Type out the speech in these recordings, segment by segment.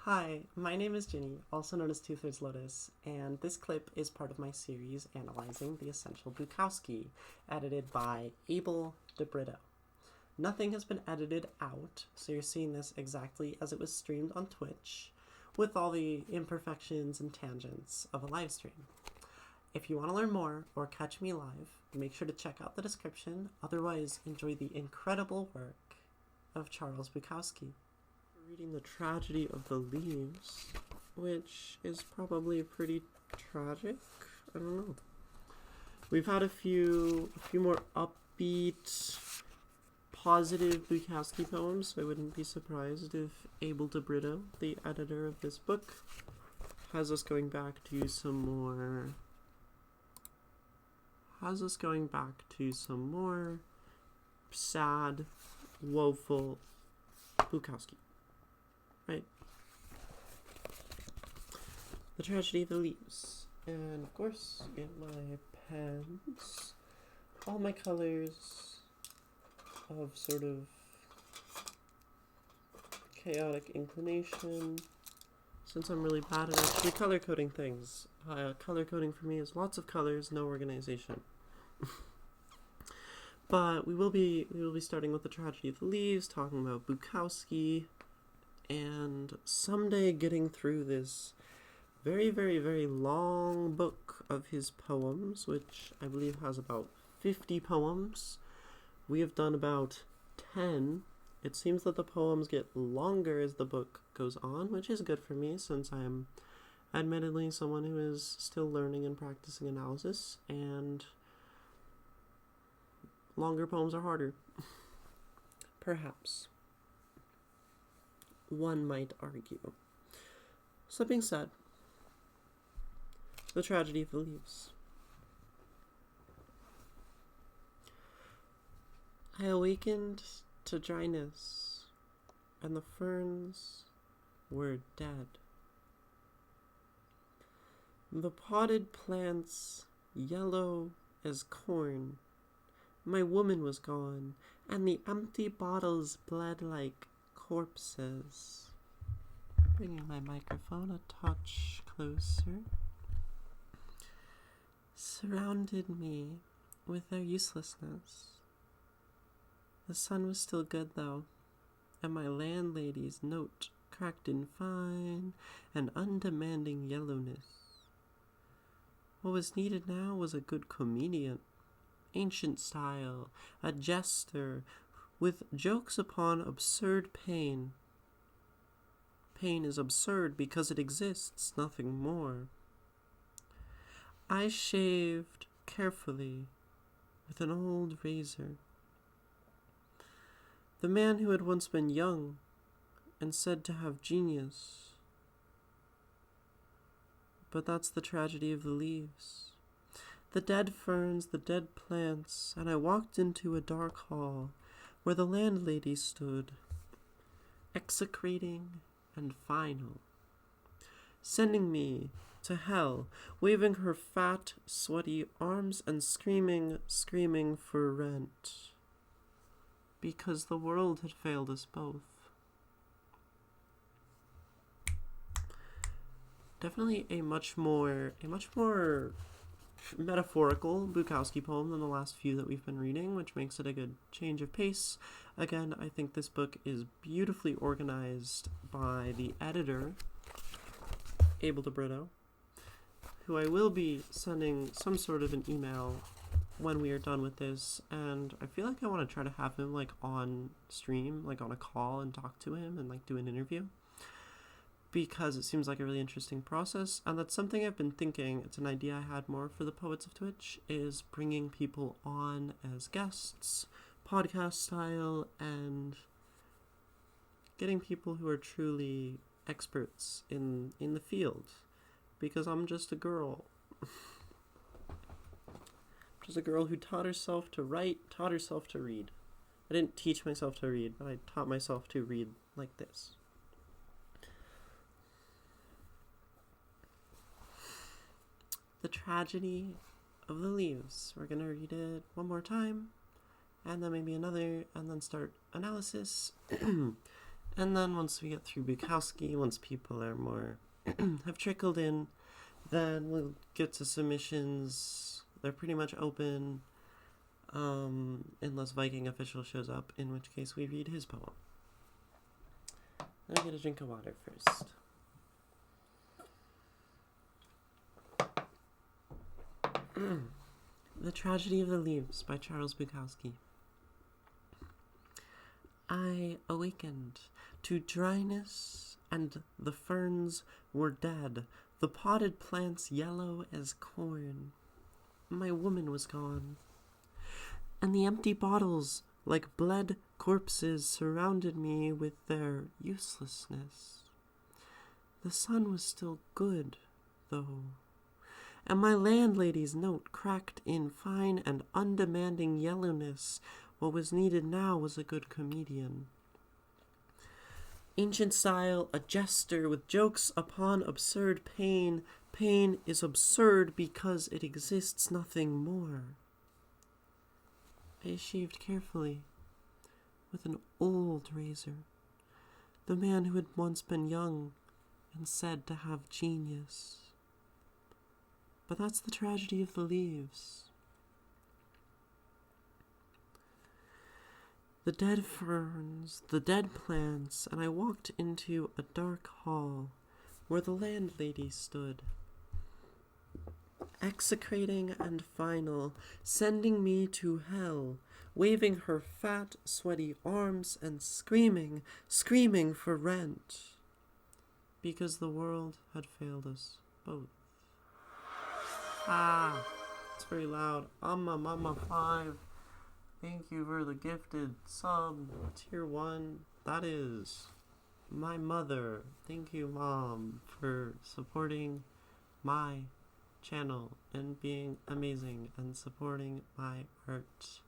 Hi, my name is Ginny, also known as Two-Thirds Lotus, and this clip is part of my series analyzing the Essential Bukowski, edited by Abel DeBrito. Nothing has been edited out, so you're seeing this exactly as it was streamed on Twitch, with all the imperfections and tangents of a live stream. If you want to learn more or catch me live, make sure to check out the description, otherwise enjoy the incredible work of Charles Bukowski. Reading The Tragedy of the Leaves, which is probably pretty tragic. I don't know. We've had a few more upbeat, positive Bukowski poems, so I wouldn't be surprised if Abel DeBrito, the editor of this book, has us going back to some more sad, woeful Bukowski. Right. The Tragedy of the Leaves. And of course, get my pens, all my colors of sort of chaotic inclination. Since I'm really bad at actually color coding things, color coding for me is lots of colors, no organization. But we will be starting with The Tragedy of the Leaves, talking about Bukowski, and someday getting through this very, very, very long book of his poems, which I believe has about 50 poems. We have done about 10. It seems that the poems get longer as the book goes on, which is good for me since I am admittedly someone who is still learning and practicing analysis, and longer poems are harder. Perhaps. One might argue. So that being said, The Tragedy of the Leaves. I awakened to dryness, and the ferns were dead. The potted plants yellow as corn. My woman was gone, and the empty bottles bled like corpses. Bringing my microphone a touch closer. Surrounded me with their uselessness. The sun was still good though, and my landlady's note cracked in fine and undemanding yellowness. What was needed now was a good comedian, ancient style, a jester, with jokes upon absurd pain. Pain is absurd because it exists, nothing more. I shaved carefully with an old razor. The man who had once been young and said to have genius. But that's the tragedy of the leaves. The dead ferns, the dead plants, and I walked into a dark hall where the landlady stood, execrating and final, sending me to hell, waving her fat, sweaty arms and screaming for rent, because the world had failed us both. Definitely a much more metaphorical Bukowski poem than the last few that we've been reading, which makes it a good change of pace. Again, I think this book is beautifully organized by the editor, Abel DeBrito, who I will be sending some sort of an email when we are done with this, and I feel like I want to try to have him on stream, on a call, and talk to him and do an interview, because it seems like a really interesting process, and that's something I've been thinking. It's an idea I had more for the Poets of Twitch, is bringing people on as guests, podcast style, and getting people who are truly experts in the field, because I'm just a girl. Just a girl who taught herself to write, taught herself to read. I didn't teach myself to read, but I taught myself to read like this. The Tragedy of the Leaves. We're going to read it one more time, and then maybe another, and then start analysis. And then once we get through Bukowski, once people are more have trickled in, then we'll get to submissions. They're pretty much open, unless Viking Official shows up, in which case we read his poem. Let me get a drink of water first. The Tragedy of the Leaves by Charles Bukowski. I awakened to dryness, and the ferns were dead, the potted plants yellow as corn. My woman was gone, and the empty bottles, like bled corpses, surrounded me with their uselessness. The sun was still good, though, and my landlady's note cracked in fine and undemanding yellowness. What was needed now was a good comedian. Ancient style, a jester with jokes upon absurd pain. Pain is absurd because it exists nothing more. I shaved carefully with an old razor, the man who had once been young and said to have genius. But that's the tragedy of the leaves. The dead ferns, the dead plants, and I walked into a dark hall where the landlady stood, execrating and final, sending me to hell, waving her fat, sweaty arms and screaming, screaming for rent, because the world had failed us both. It's very loud. Mama 5. Thank you for the gifted sub, tier 1. That is my mother. Thank you, Mom, for supporting my channel and being amazing and supporting my art.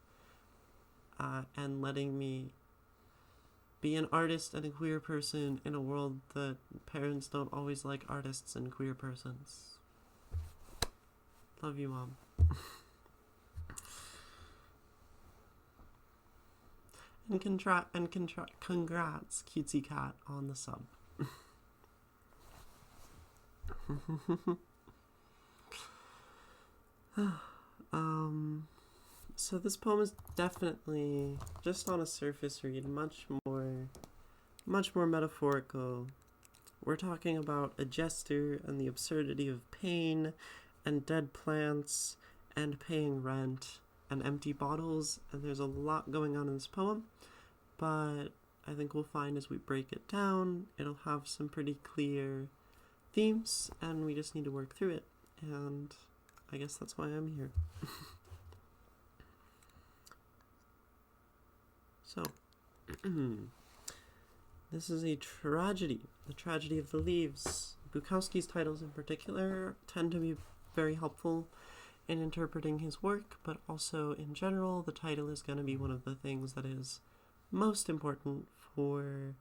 And letting me be an artist and a queer person in a world that parents don't always like artists and queer persons. Love you, Mom. And congrats, Cutesy Cat, on the sub. So this poem is definitely, just on a surface read, much more metaphorical. We're talking about a jester and the absurdity of pain and dead plants and paying rent and empty bottles, and there's a lot going on in this poem, but I think we'll find as we break it down, it'll have some pretty clear themes, and we just need to work through it, and I guess that's why I'm here. So, this is a tragedy, the tragedy of the leaves. Bukowski's titles in particular tend to be very helpful in interpreting his work, but also in general, the title is going to be one of the things that is most important for.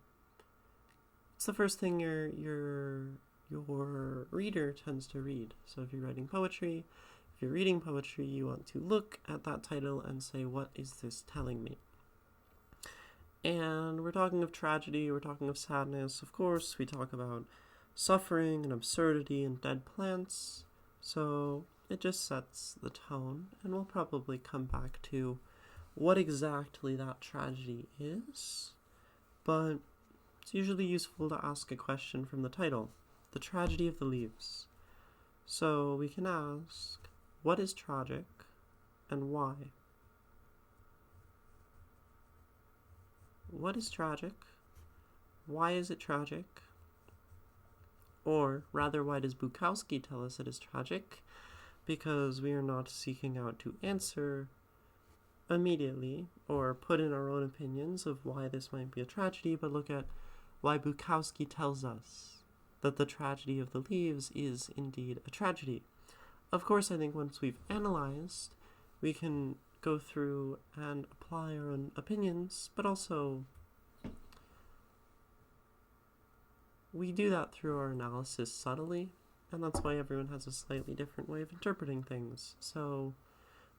It's the first thing your reader tends to read. So if you're writing poetry, if you're reading poetry, you want to look at that title and say, what is this telling me? And we're talking of tragedy, we're talking of sadness, of course, we talk about suffering and absurdity and dead plants, so it just sets the tone, and we'll probably come back to what exactly that tragedy is, but it's usually useful to ask a question from the title, the tragedy of the leaves. So we can ask, what is tragic, and why? What is tragic? Why is it tragic? Or rather, why does Bukowski tell us it is tragic? Because we are not seeking out to answer immediately or put in our own opinions of why this might be a tragedy, but look at why Bukowski tells us that the tragedy of the leaves is indeed a tragedy. Of course, I think once we've analyzed, we can go through and apply our own opinions, but also we do that through our analysis subtly, and that's why everyone has a slightly different way of interpreting things. So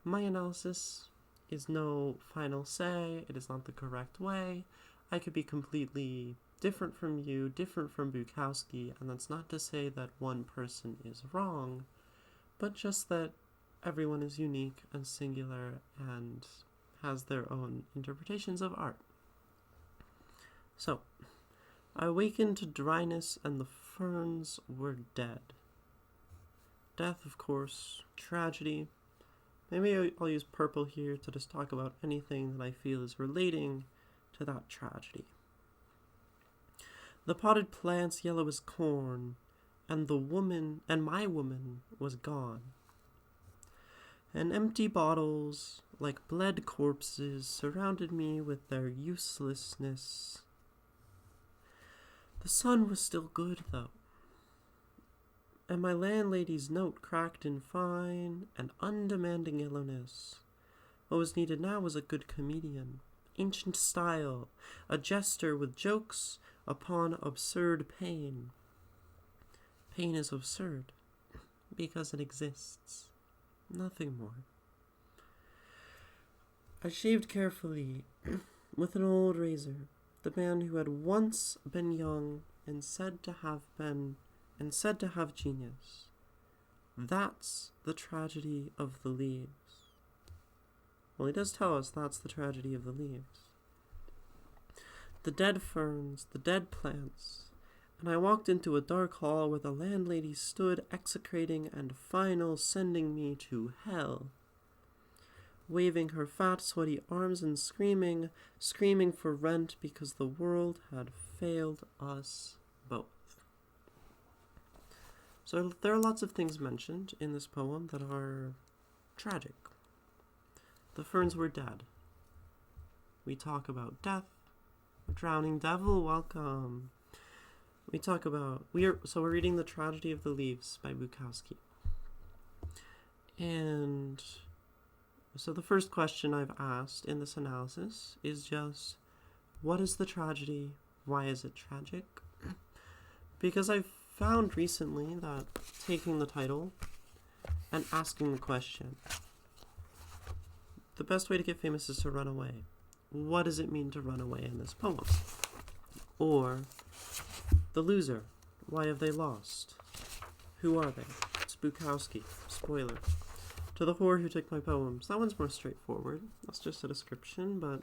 my analysis is no final say, it is not the correct way. I could be completely different from you, different from Bukowski, and that's not to say that one person is wrong, but just that everyone is unique and singular and has their own interpretations of art. So, I awakened to dryness and the ferns were dead. Death, of course, tragedy. Maybe I'll use purple here to just talk about anything that I feel is relating to that tragedy. The potted plants yellow as corn, and my woman was gone. And empty bottles, like bled corpses, surrounded me with their uselessness. The sun was still good, though, and my landlady's note cracked in fine and undemanding yellowness. What was needed now was a good comedian, ancient style, a jester with jokes upon absurd pain. Pain is absurd because it exists, nothing more. I shaved carefully with an old razor, the man who had once been young and said to have genius. That's the tragedy of the leaves. Well, he does tell us that's the tragedy of the leaves. The dead ferns, the dead plants, and I walked into a dark hall where the landlady stood execrating and final sending me to hell, waving her fat, sweaty arms and screaming for rent because the world had failed us both. So there are lots of things mentioned in this poem that are tragic. The ferns were dead. We talk about death. Drowning devil, welcome. We're reading The Tragedy of the Leaves by Bukowski. And so the first question I've asked in this analysis is just, what is the tragedy? Why is it tragic? Because I've found recently that taking the title and asking the question, the best way to get famous is to run away. What does it mean to run away in this poem? Or, the loser, why have they lost? Who are they? It's Bukowski, spoiler. To the whore who took my poems. That one's more straightforward. That's just a description, but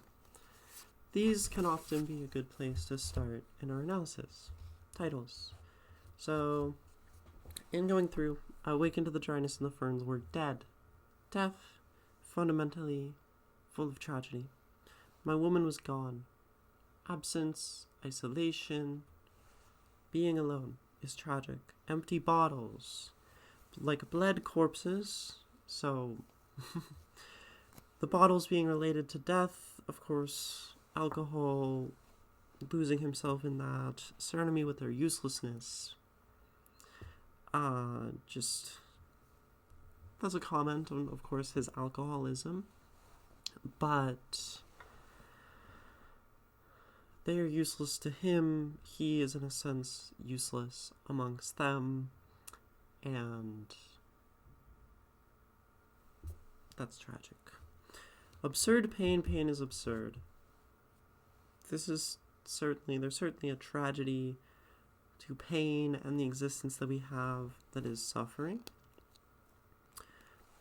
these can often be a good place to start in our analysis. Titles. So, in going through, I awakened to the dryness and the ferns were dead. Death, fundamentally full of tragedy. My woman was gone. Absence, isolation, being alone is tragic. Empty bottles, like bled corpses, so the bottles being related to death, of course, alcohol, losing himself in that, surrounding me with their uselessness. That's a comment on, of course, his alcoholism, but they are useless to him. He is, in a sense, useless amongst them, and that's tragic. Absurd pain. Pain is absurd. There's certainly a tragedy to pain and the existence that we have that is suffering.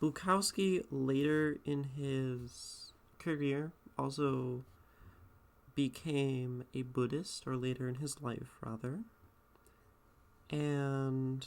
Bukowski later in his career also became a Buddhist, or later in his life, rather. And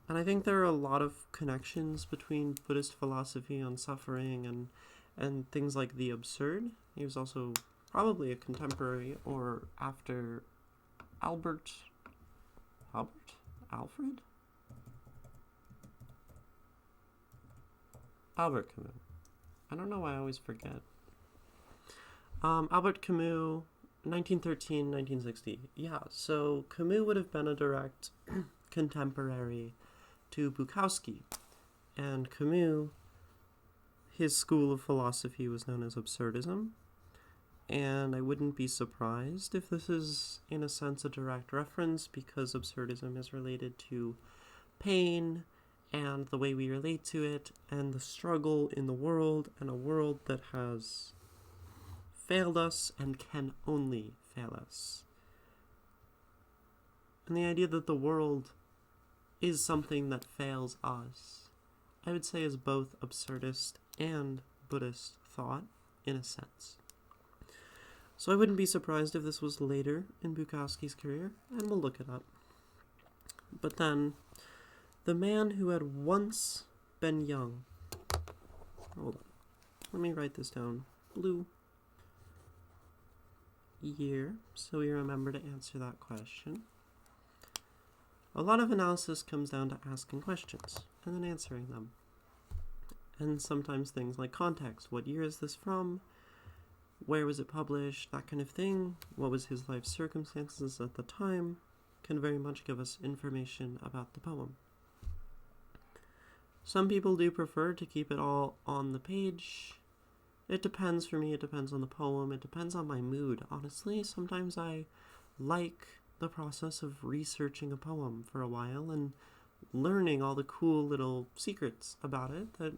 I think there are a lot of connections between Buddhist philosophy on suffering and things like the absurd. He was also probably a contemporary or after Albert Camus. I don't know why I always forget. Albert Camus, 1913, 1960. Yeah, so Camus would have been a direct contemporary to Bukowski. And Camus, his school of philosophy was known as absurdism. And I wouldn't be surprised if this is, in a sense, a direct reference, because absurdism is related to pain and the way we relate to it, and the struggle in the world, and a world that has failed us and can only fail us. And the idea that the world is something that fails us, I would say, is both absurdist and Buddhist thought, in a sense. So I wouldn't be surprised if this was later in Bukowski's career, and we'll look it up. But then, the man who had once been young. Hold on. Let me write this down. Blue year, so we remember to answer that question. A lot of analysis comes down to asking questions and then answering them. And sometimes things like context. What year is this from? Where was it published? That kind of thing. What was his life circumstances at the time? Can very much give us information about the poem. Some people do prefer to keep it all on the page. It depends for me. It depends on the poem. It depends on my mood. Honestly, sometimes I like the process of researching a poem for a while and learning all the cool little secrets about it that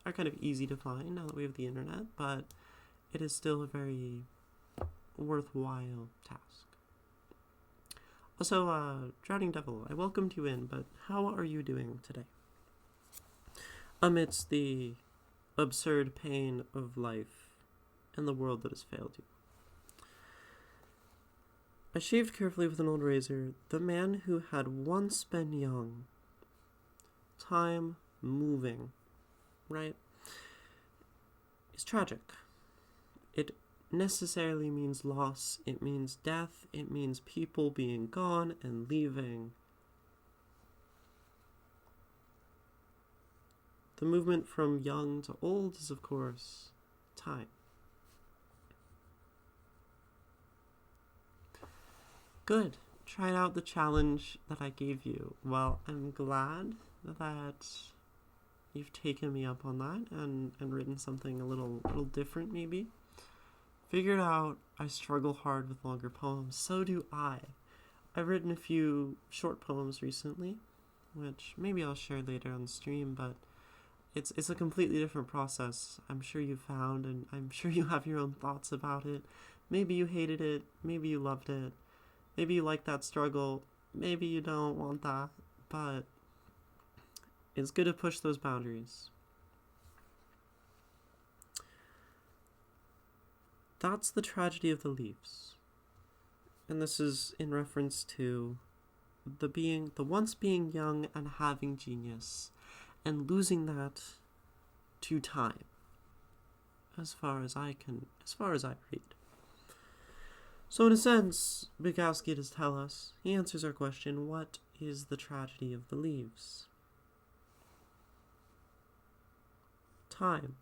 are kind of easy to find now that we have the internet, but it is still a very worthwhile task. Also, Drowning Devil, I welcomed you in, but how are you doing today? Amidst the absurd pain of life and the world that has failed you. I shaved carefully with an old razor, the man who had once been young. Time moving, right? Is tragic. It necessarily means loss, it means death, it means people being gone and leaving. The movement from young to old is, of course, time. Good. Tried out the challenge that I gave you. Well, I'm glad that you've taken me up on that and written something a little different, maybe. Figured out I struggle hard with longer poems. So do I. I've written a few short poems recently, which maybe I'll share later on the stream, but it's a completely different process. I'm sure you found, and I'm sure you have your own thoughts about it. Maybe you hated it, maybe you loved it, maybe you like that struggle, maybe you don't want that, but it's good to push those boundaries. That's the tragedy of the leaves. And this is in reference to the once being young and having genius, and losing that to time, as far as I read. So in a sense, Bukowski does tell us, he answers our question, what is the tragedy of the leaves? Time.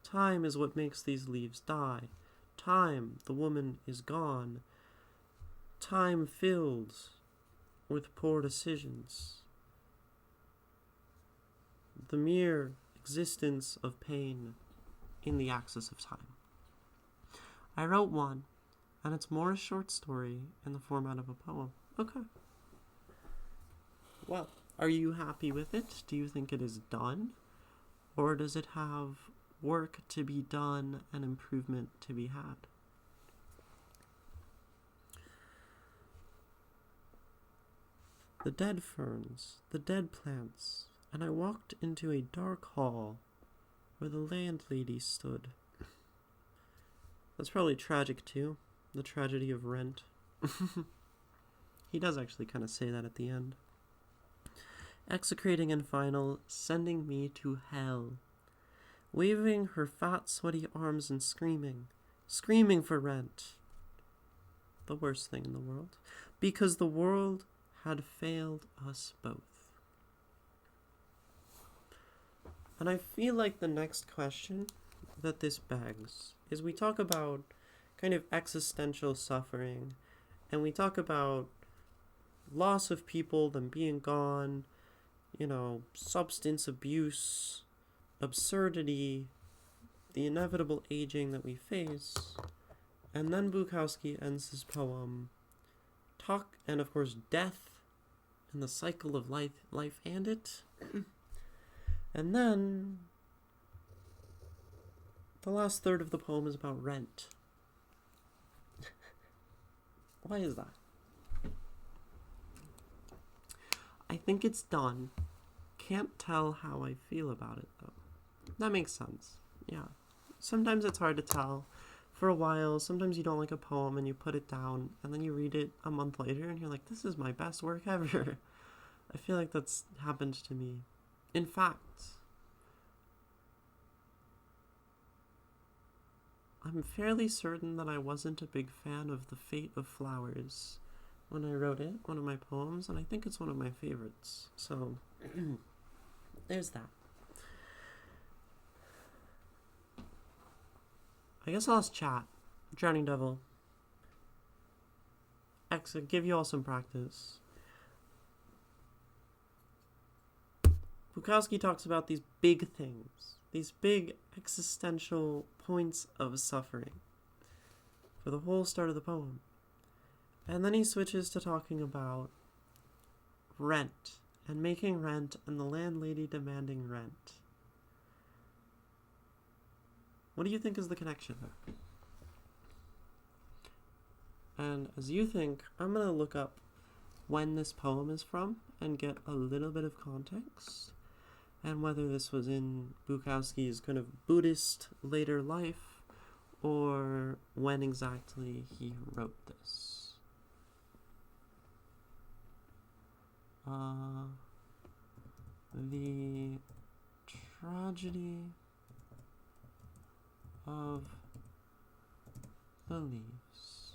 Time is what makes these leaves die. Time, the woman is gone. Time filled with poor decisions. The mere existence of pain in the axis of time. I wrote one, and it's more a short story in the format of a poem. Okay. Well, are you happy with it? Do you think it is done? Or does it have work to be done and improvement to be had? The dead ferns, the dead plants, and I walked into a dark hall where the landlady stood. That's probably tragic too, the tragedy of rent. He does actually kind of say that at the end. Execrating and final, sending me to hell. Waving her fat, sweaty arms and screaming for rent. The worst thing in the world, because the world had failed us both. And I feel like the next question that this begs is we talk about kind of existential suffering, and we talk about loss of people, them being gone, substance abuse, absurdity, the inevitable aging that we face. And then Bukowski ends his poem, and of course death and the cycle of life and it. And then the last third of the poem is about rent. Why is that? I think it's done. Can't tell how I feel about it, though. That makes sense. Yeah. Sometimes it's hard to tell. For a while, sometimes you don't like a poem and you put it down, and then you read it a month later and you're like, this is my best work ever. I feel like that's happened to me. In fact, I'm fairly certain that I wasn't a big fan of The Fate of Flowers when I wrote it, one of my poems, and I think it's one of my favorites. So, there's that. I guess I'll ask chat. Drowning Devil. Exit, give you all some practice. Bukowski talks about these big things, these big existential points of suffering for the whole start of the poem. And then he switches to talking about rent and making rent and the landlady demanding rent. What do you think is the connection there? And as you think, I'm going to look up when this poem is from and get a little bit of context and whether this was in Bukowski's kind of Buddhist later life or when exactly he wrote this. The tragedy of the leaves.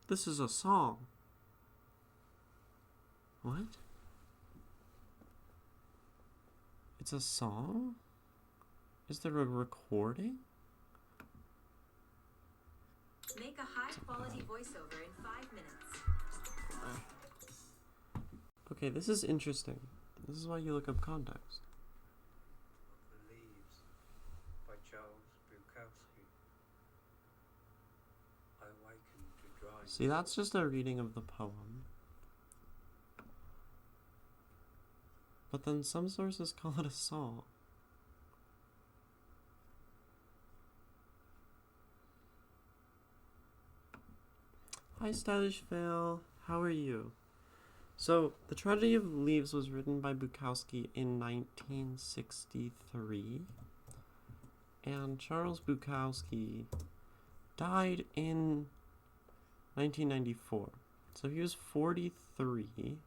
This is a song. What? It's a song? Is there a recording? Make a high-quality voiceover in 5 minutes. Okay, this is interesting. This is why you look up context. The Leaves by Charles Bukowski. I awakened to dry. See, that's just a reading of the poem. But then some sources call it a song. Hi, Stylish Veil. How are you? So, The Tragedy of Leaves was written by Bukowski in 1963. And Charles Bukowski died in 1994. So he was 43.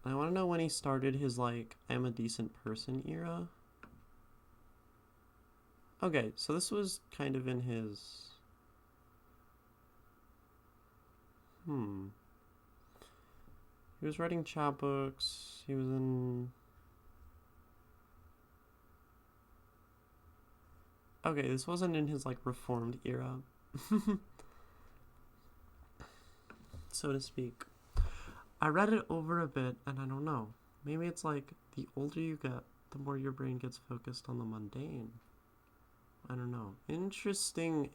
I want to know when he started his, like, I'm a decent person era. Okay, so this was kind of in his... He was writing chapbooks. He was in... Okay, this wasn't in his, like, reformed era. So to speak. I read it over a bit, and I don't know. Maybe it's like, the older you get, the more your brain gets focused on the mundane. I don't know. Interesting.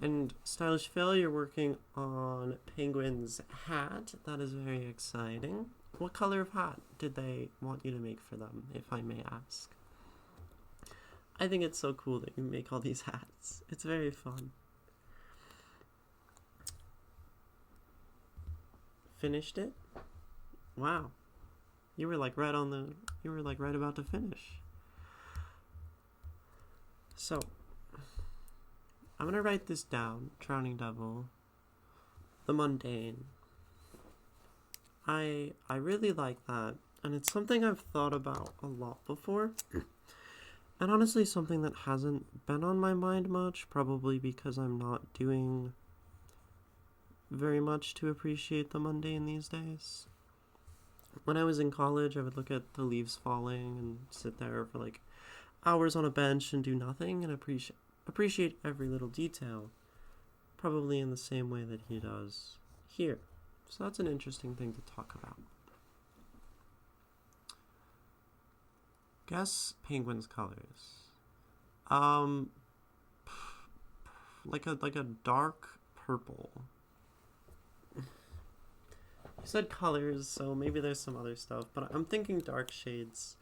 And Stylish Fail, you're working on Penguin's hat. That is very exciting. What color of hat did they want you to make for them, if I may ask? I think it's so cool that you make all these hats. It's very fun. Finished it? Wow. You were like right about to finish. So, I'm gonna write this down. Drowning Devil. The mundane. I really like that, and it's something I've thought about a lot before. And honestly, something that hasn't been on my mind much, probably because I'm not doing very much to appreciate the mundane these days. When I was in college, I would look at the leaves falling and sit there for like hours on a bench and do nothing and appreciate every little detail, probably in the same way that he does here. So that's an interesting thing to talk about. Guess Penguin's colors. Um, like a dark purple. You said colors, so maybe there's some other stuff, but I'm thinking dark shades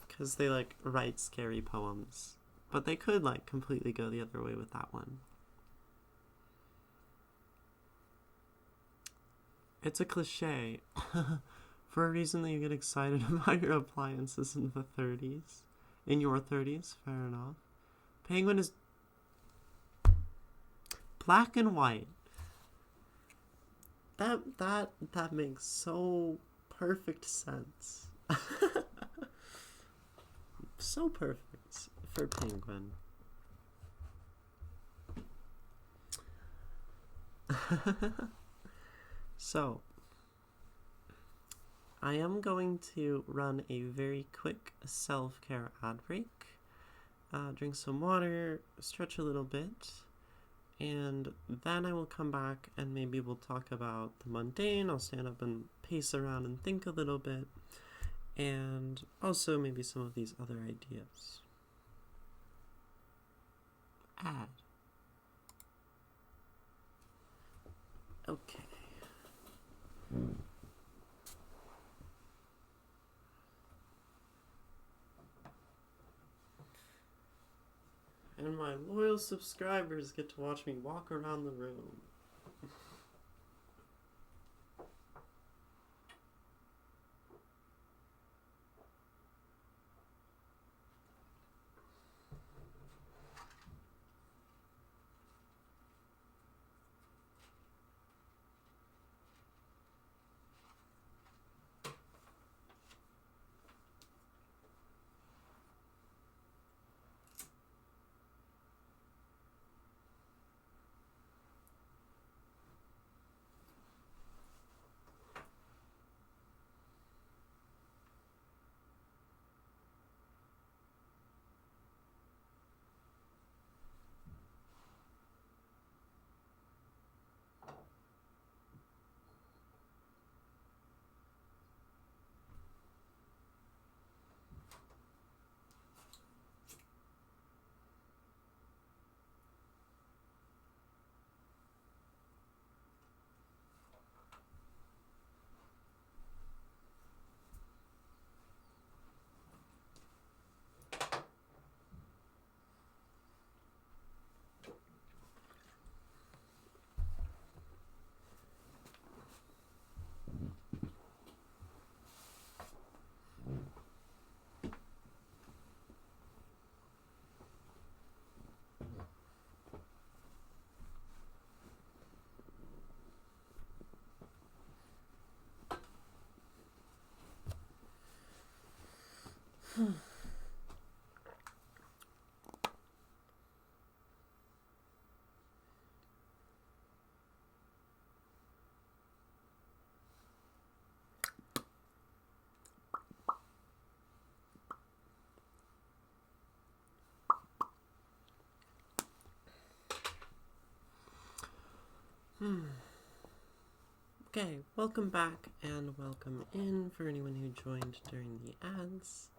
because they like write scary poems. But they could like completely go the other way with that one. It's a cliche. For a reason that you get excited about your appliances in the 30s. In your 30s, fair enough. Penguin is black and white. That makes so perfect sense. So perfect for Penguin. So, I am going to run a very quick self-care ad break. Drink some water, stretch a little bit, and then I will come back and maybe we'll talk about the mundane. I'll stand up and pace around and think a little bit, and also maybe some of these other ideas. Ad. Okay. And my loyal subscribers get to watch me walk around the room. Okay, welcome back and welcome in for anyone who joined during the ads.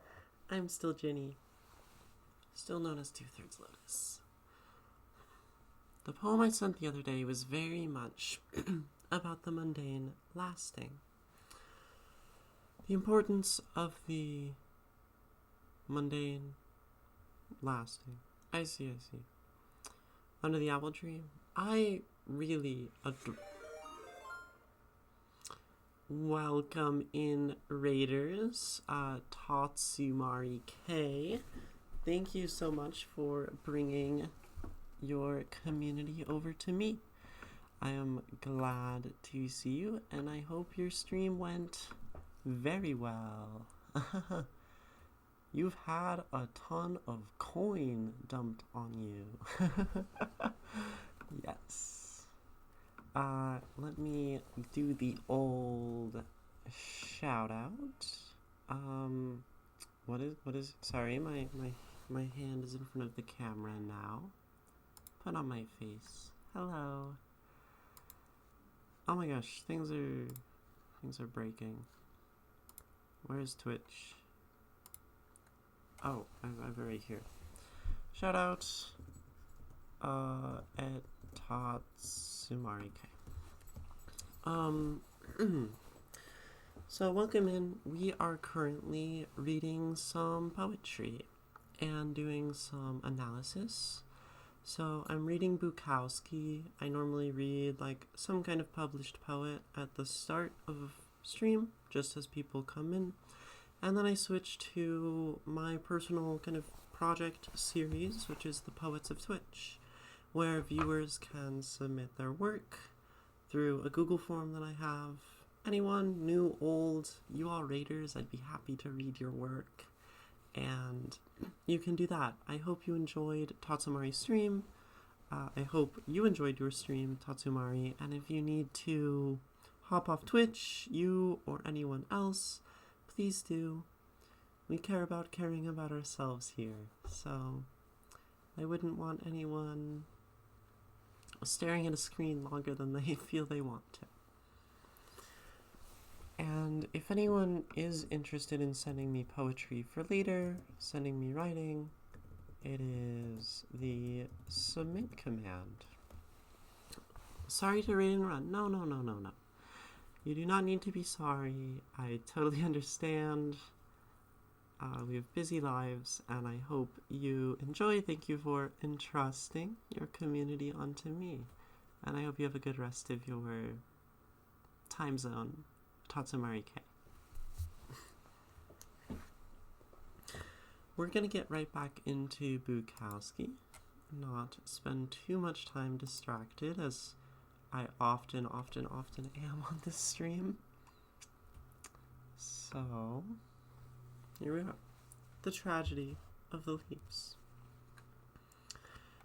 I'm still Ginny, still known as 2/3 Lotus. The poem I sent the other day was very much about the mundane lasting. The importance of the mundane lasting. I see. Under the apple tree, I really adore. Welcome in, Raiders. Tatsumari K. Thank you so much for bringing your community over to me. I am glad to see you, and I hope your stream went very well. You've had a ton of coin dumped on you. Yes. Let me do the old shout out. What is, sorry, my hand is in front of the camera now. Put on my face. Hello. Oh my gosh, things are breaking. Where's Twitch? Oh, I've right here. Shout out at Tatsumari K. So welcome in. We are currently reading some poetry and doing some analysis. So I'm reading Bukowski. I normally read like some kind of published poet at the start of stream, just as people come in. And then I switch to my personal kind of project series, which is the Poets of Twitch, where viewers can submit their work through a Google form that I have. Anyone, new, old, you all raiders, I'd be happy to read your work. And you can do that. I hope you enjoyed Tatsumari's stream. I hope you enjoyed your stream, Tatsumari. And if you need to hop off Twitch, you or anyone else, please do. We care about caring about ourselves here. So I wouldn't want anyone staring at a screen longer than they feel they want to. And if anyone is interested in sending me poetry for later, sending me writing, it is the submit command. Sorry to read and run. No. You do not need to be sorry. I totally understand. We have busy lives, and I hope you enjoy. Thank you for entrusting your community onto me. And I hope you have a good rest of your time zone. Tatsumari K. We're going to get right back into Bukowski, not spend too much time distracted, as I often am on this stream. So, here we are. The Tragedy of the Leaves.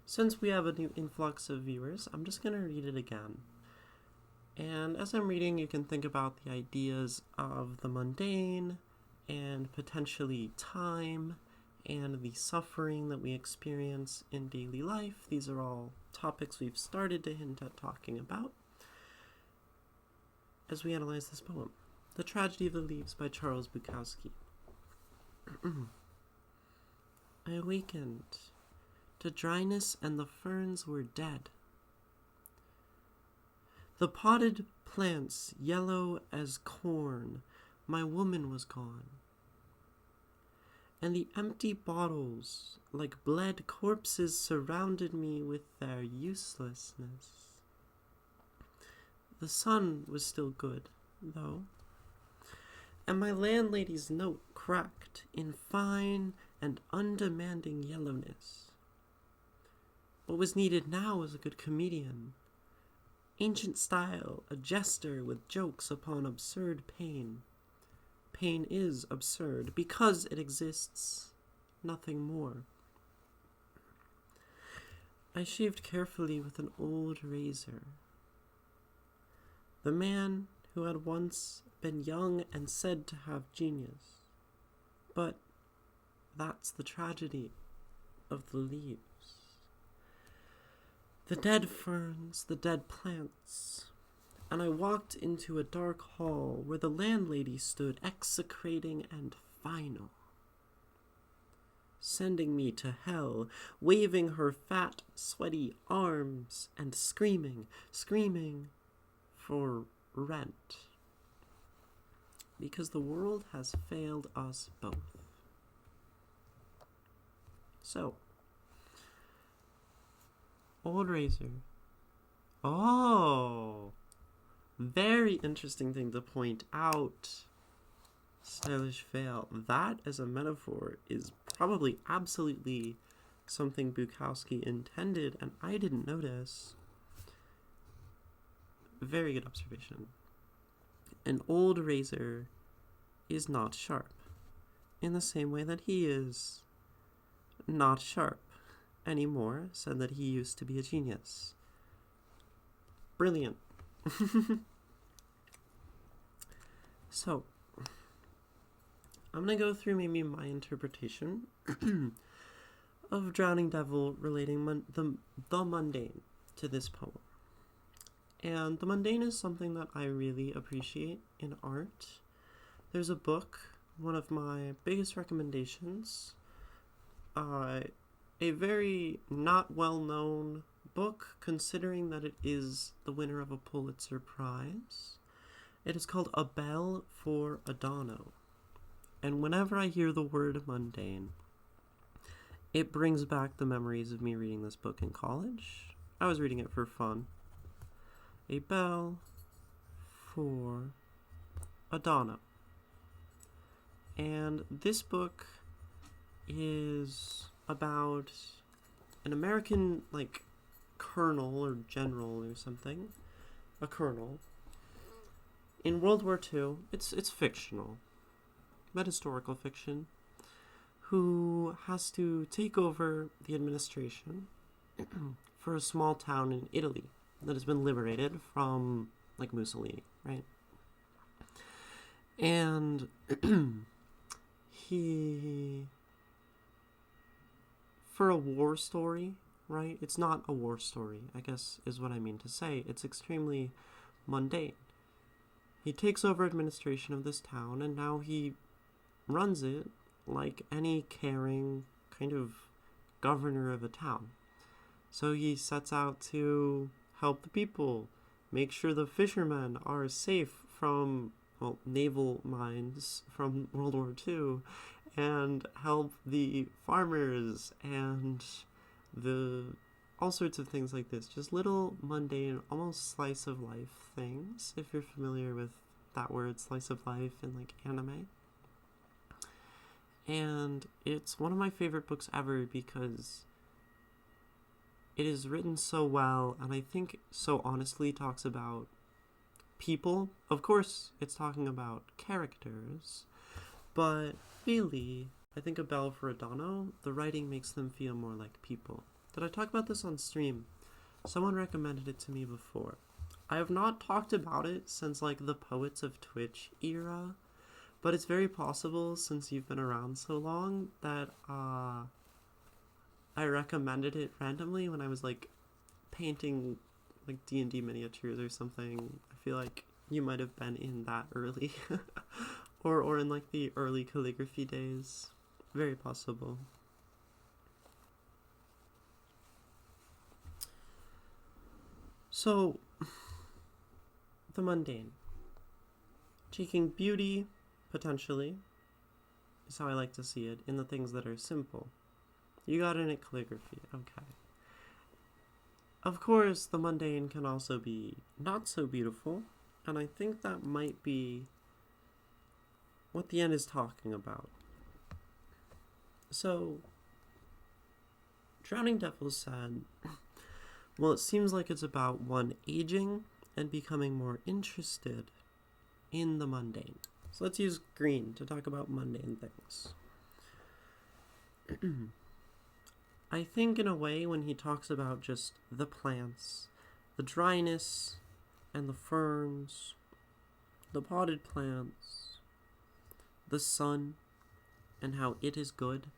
Since we have a new influx of viewers, I'm just going to read it again. And as I'm reading, you can think about the ideas of the mundane and potentially time and the suffering that we experience in daily life. These are all topics we've started to hint at talking about as we analyze this poem. The Tragedy of the Leaves by Charles Bukowski. I awakened to dryness, and the ferns were dead. The potted plants yellow as corn, my woman was gone. And the empty bottles, like bled corpses, surrounded me with their uselessness. The sun was still good, though, and my landlady's note cracked in fine and undemanding yellowness. What was needed now was a good comedian. Ancient style, a jester with jokes upon absurd pain. Pain is absurd because it exists, nothing more. I shaved carefully with an old razor. The man who had once been young and said to have genius. But that's the tragedy of the leaves. The dead ferns, the dead plants, and I walked into a dark hall where the landlady stood execrating and final, sending me to hell, waving her fat, sweaty arms and screaming for rent, because the world has failed us both. So, old razor. Oh, very interesting thing to point out. Stylish veil. That as a metaphor is probably absolutely something Bukowski intended, and I didn't notice. Very good observation. An old razor is not sharp, in the same way that he is not sharp anymore, said that he used to be a genius. Brilliant. So, I'm going to go through maybe my interpretation of Drowning Devil relating the mundane to this poem. And the mundane is something that I really appreciate in art. There's a book, one of my biggest recommendations, a very not well-known book, considering that it is the winner of a Pulitzer Prize. It is called A Bell for Adano. And whenever I hear the word mundane, it brings back the memories of me reading this book in college. I was reading it for fun. A Bell for Adano. And this book is about an American, colonel or general or something. A colonel. In World War II, it's fictional, but historical fiction, who has to take over the administration for a small town in Italy that has been liberated from, Mussolini, right? And he, for a war story, right? It's not a war story, I guess is what I mean to say. It's extremely mundane. He takes over administration of this town, and now he runs it like any caring kind of governor of a town. So he sets out to help the people, make sure the fishermen are safe from, naval mines from World War II, and help the farmers and all sorts of things like this. Just little mundane, almost slice of life things, if you're familiar with that word, slice of life, in anime. And it's one of my favorite books ever because it is written so well, and I think so honestly talks about people. Of course, it's talking about characters, but really, I think A Bell for Adano, the writing makes them feel more like people. Did I talk about this on stream? Someone recommended it to me before. I have not talked about it since the Poets of Twitch era, but it's very possible, since you've been around so long, that I recommended it randomly when I was painting D&D miniatures or something. I feel like you might have been in that early or in the early calligraphy days. Very possible. So, the mundane. Taking beauty, potentially, is how I like to see it, in the things that are simple. You got it in calligraphy, okay. Of course, the mundane can also be not so beautiful, and I think that might be what the end is talking about. So, Drowning Devils said, well, it seems like it's about one aging and becoming more interested in the mundane. So let's use green to talk about mundane things. I think in a way when he talks about just the plants, the dryness and the ferns, the potted plants, the sun and how it is good,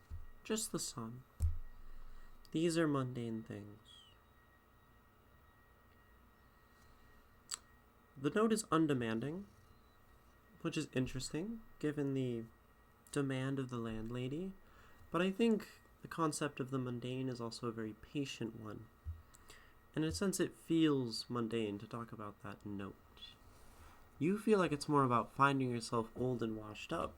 just the sun. These are mundane things. The note is undemanding, which is interesting given the demand of the landlady, but I think the concept of the mundane is also a very patient one. And in a sense, it feels mundane to talk about that note. You feel like it's more about finding yourself old and washed up.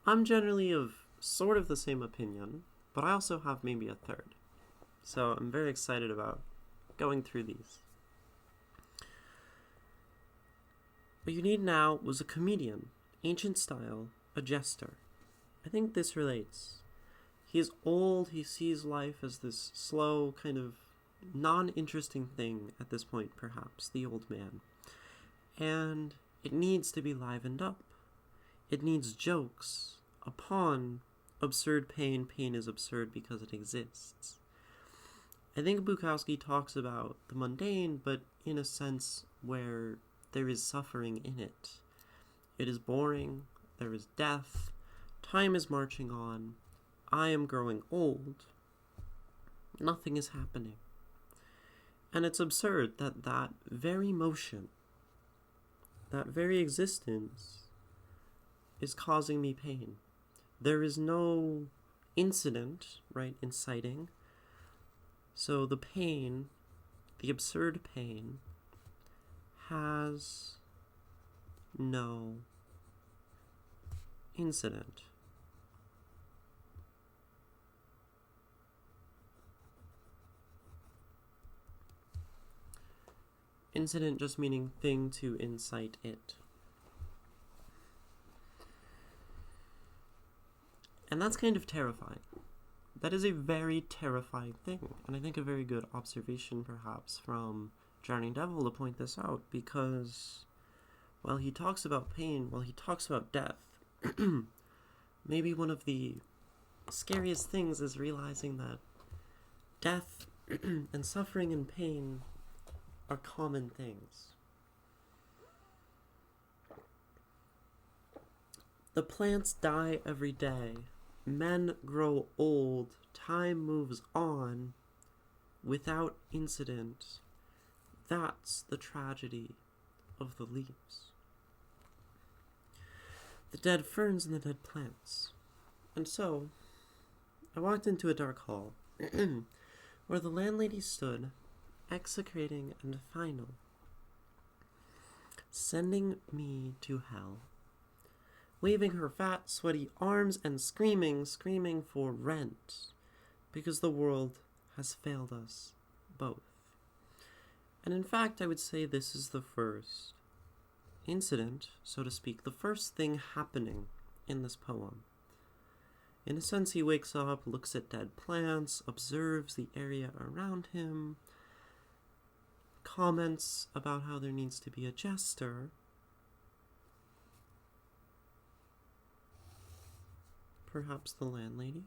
I'm generally of sort of the same opinion, but I also have maybe a third. So I'm very excited about going through these. What you need now was a comedian, ancient style, a jester. I think this relates. He is old, he sees life as this slow, kind of non-interesting thing at this point, perhaps, the old man. And it needs to be livened up. It needs jokes upon absurd pain. Pain is absurd because it exists. I think Bukowski talks about the mundane, but in a sense where there is suffering in it. It is boring, there is death, time is marching on, I am growing old, nothing is happening. And it's absurd that that very motion, that very existence, is causing me pain. There is no incident, right, inciting. So the pain, the absurd pain, has no incident. Incident just meaning thing to incite it. And that's kind of terrifying. That is a very terrifying thing, and I think a very good observation, perhaps, from Drowning Devil to point this out, because while he talks about pain, while he talks about death, maybe one of the scariest things is realizing that death and suffering and pain are common things. The plants die every day. Men grow old. Time moves on without incident. That's the tragedy of the leaves. The dead ferns and the dead plants. And so, I walked into a dark hall where the landlady stood, execrating and final, sending me to hell, waving her fat, sweaty arms and screaming for rent, because the world has failed us both. And in fact, I would say this is the first incident, so to speak, the first thing happening in this poem. In a sense, he wakes up, looks at dead plants, observes the area around him, comments about how there needs to be a jester, perhaps the landlady.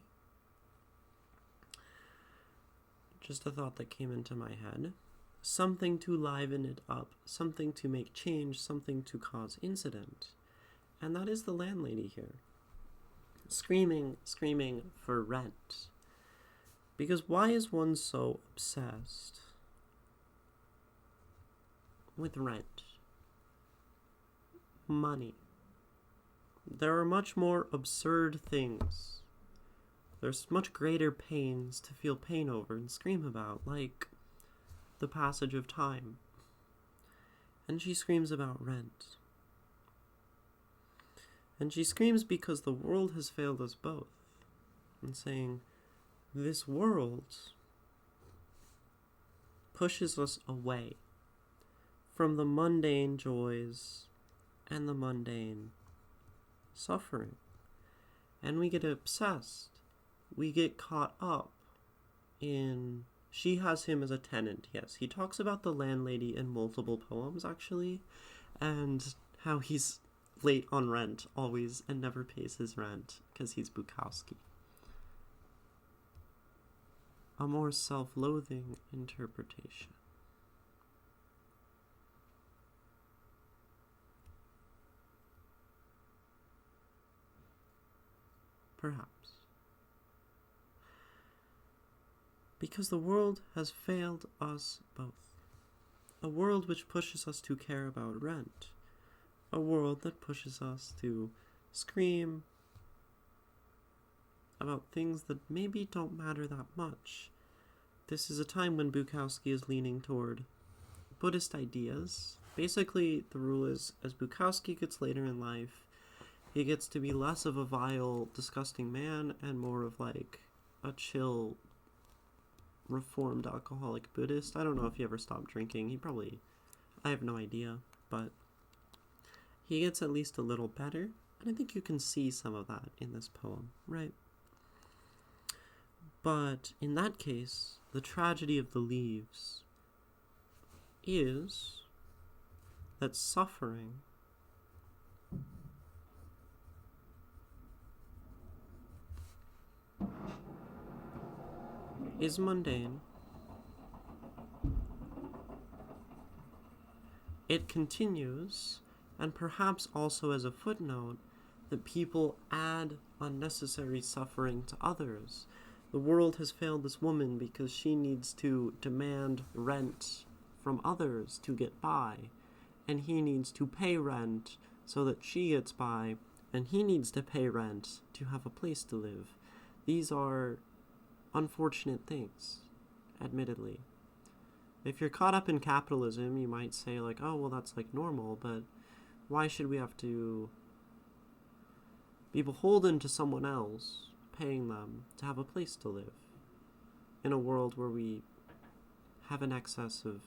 Just a thought that came into my head. Something to liven it up, something to make change, something to cause incident. And that is the landlady here. Screaming for rent. Because why is one so obsessed with rent? Money. There are much more absurd things. There's much greater pains to feel pain over and scream about, like the passage of time. And she screams about rent. And she screams because the world has failed us both. And saying, this world pushes us away from the mundane joys and the mundane suffering. And we get obsessed. We get caught up in... She has him as a tenant, yes. He talks about the landlady in multiple poems, actually, and how he's late on rent always and never pays his rent because he's Bukowski. A more self-loathing interpretation. Perhaps. Because the world has failed us both. A world which pushes us to care about rent. A world that pushes us to scream about things that maybe don't matter that much. This is a time when Bukowski is leaning toward Buddhist ideas. Basically, the rule is, as Bukowski gets later in life, he gets to be less of a vile, disgusting man and more of like a chill, reformed alcoholic Buddhist. I don't know if he ever stopped drinking. I have no idea, but he gets at least a little better, and I think you can see some of that in this poem, right? But in that case, the tragedy of the leaves is that suffering is mundane. It continues, and perhaps also as a footnote, that people add unnecessary suffering to others. The world has failed this woman because she needs to demand rent from others to get by, and he needs to pay rent so that she gets by, and he needs to pay rent to have a place to live. These are unfortunate things, admittedly. If you're caught up in capitalism, you might say like, oh, well, that's like normal, but why should we have to be beholden to someone else, paying them to have a place to live, in a world where we have an excess of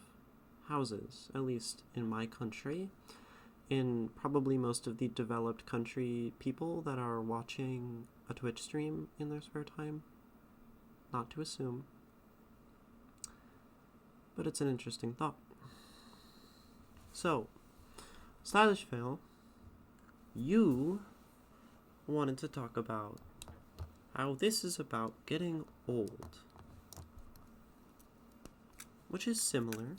houses, at least in my country, in probably most of the developed country people that are watching a Twitch stream in their spare time. Not to assume. But it's an interesting thought. So, Stylish Fail, you wanted to talk about how this is about getting old. Which is similar.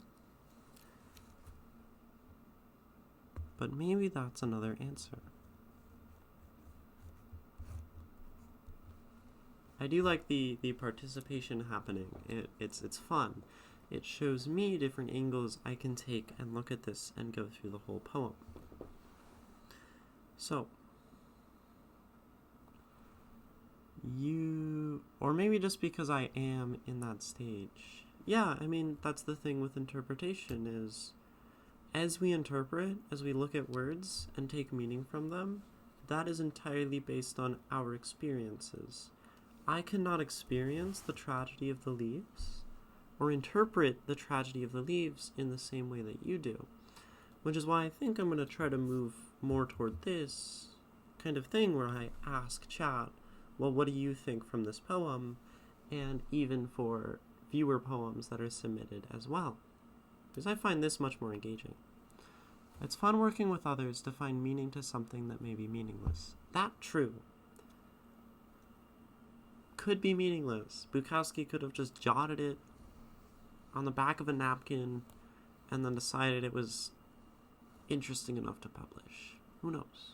But maybe that's another answer. I do like the participation happening. It's fun. It shows me different angles I can take and look at this and go through the whole poem. So, or maybe just because I am in that stage. Yeah, I mean, that's the thing with interpretation is, as we interpret, as we look at words and take meaning from them, that is entirely based on our experiences. I cannot experience the tragedy of the leaves or interpret the tragedy of the leaves in the same way that you do, which is why I think I'm going to try to move more toward this kind of thing where I ask chat, well, what do you think from this poem? And even for viewer poems that are submitted as well, because I find this much more engaging. It's fun working with others to find meaning to something that may be meaningless. That true. Could be meaningless. Bukowski could have just jotted it on the back of a napkin and then decided it was interesting enough to publish. Who knows?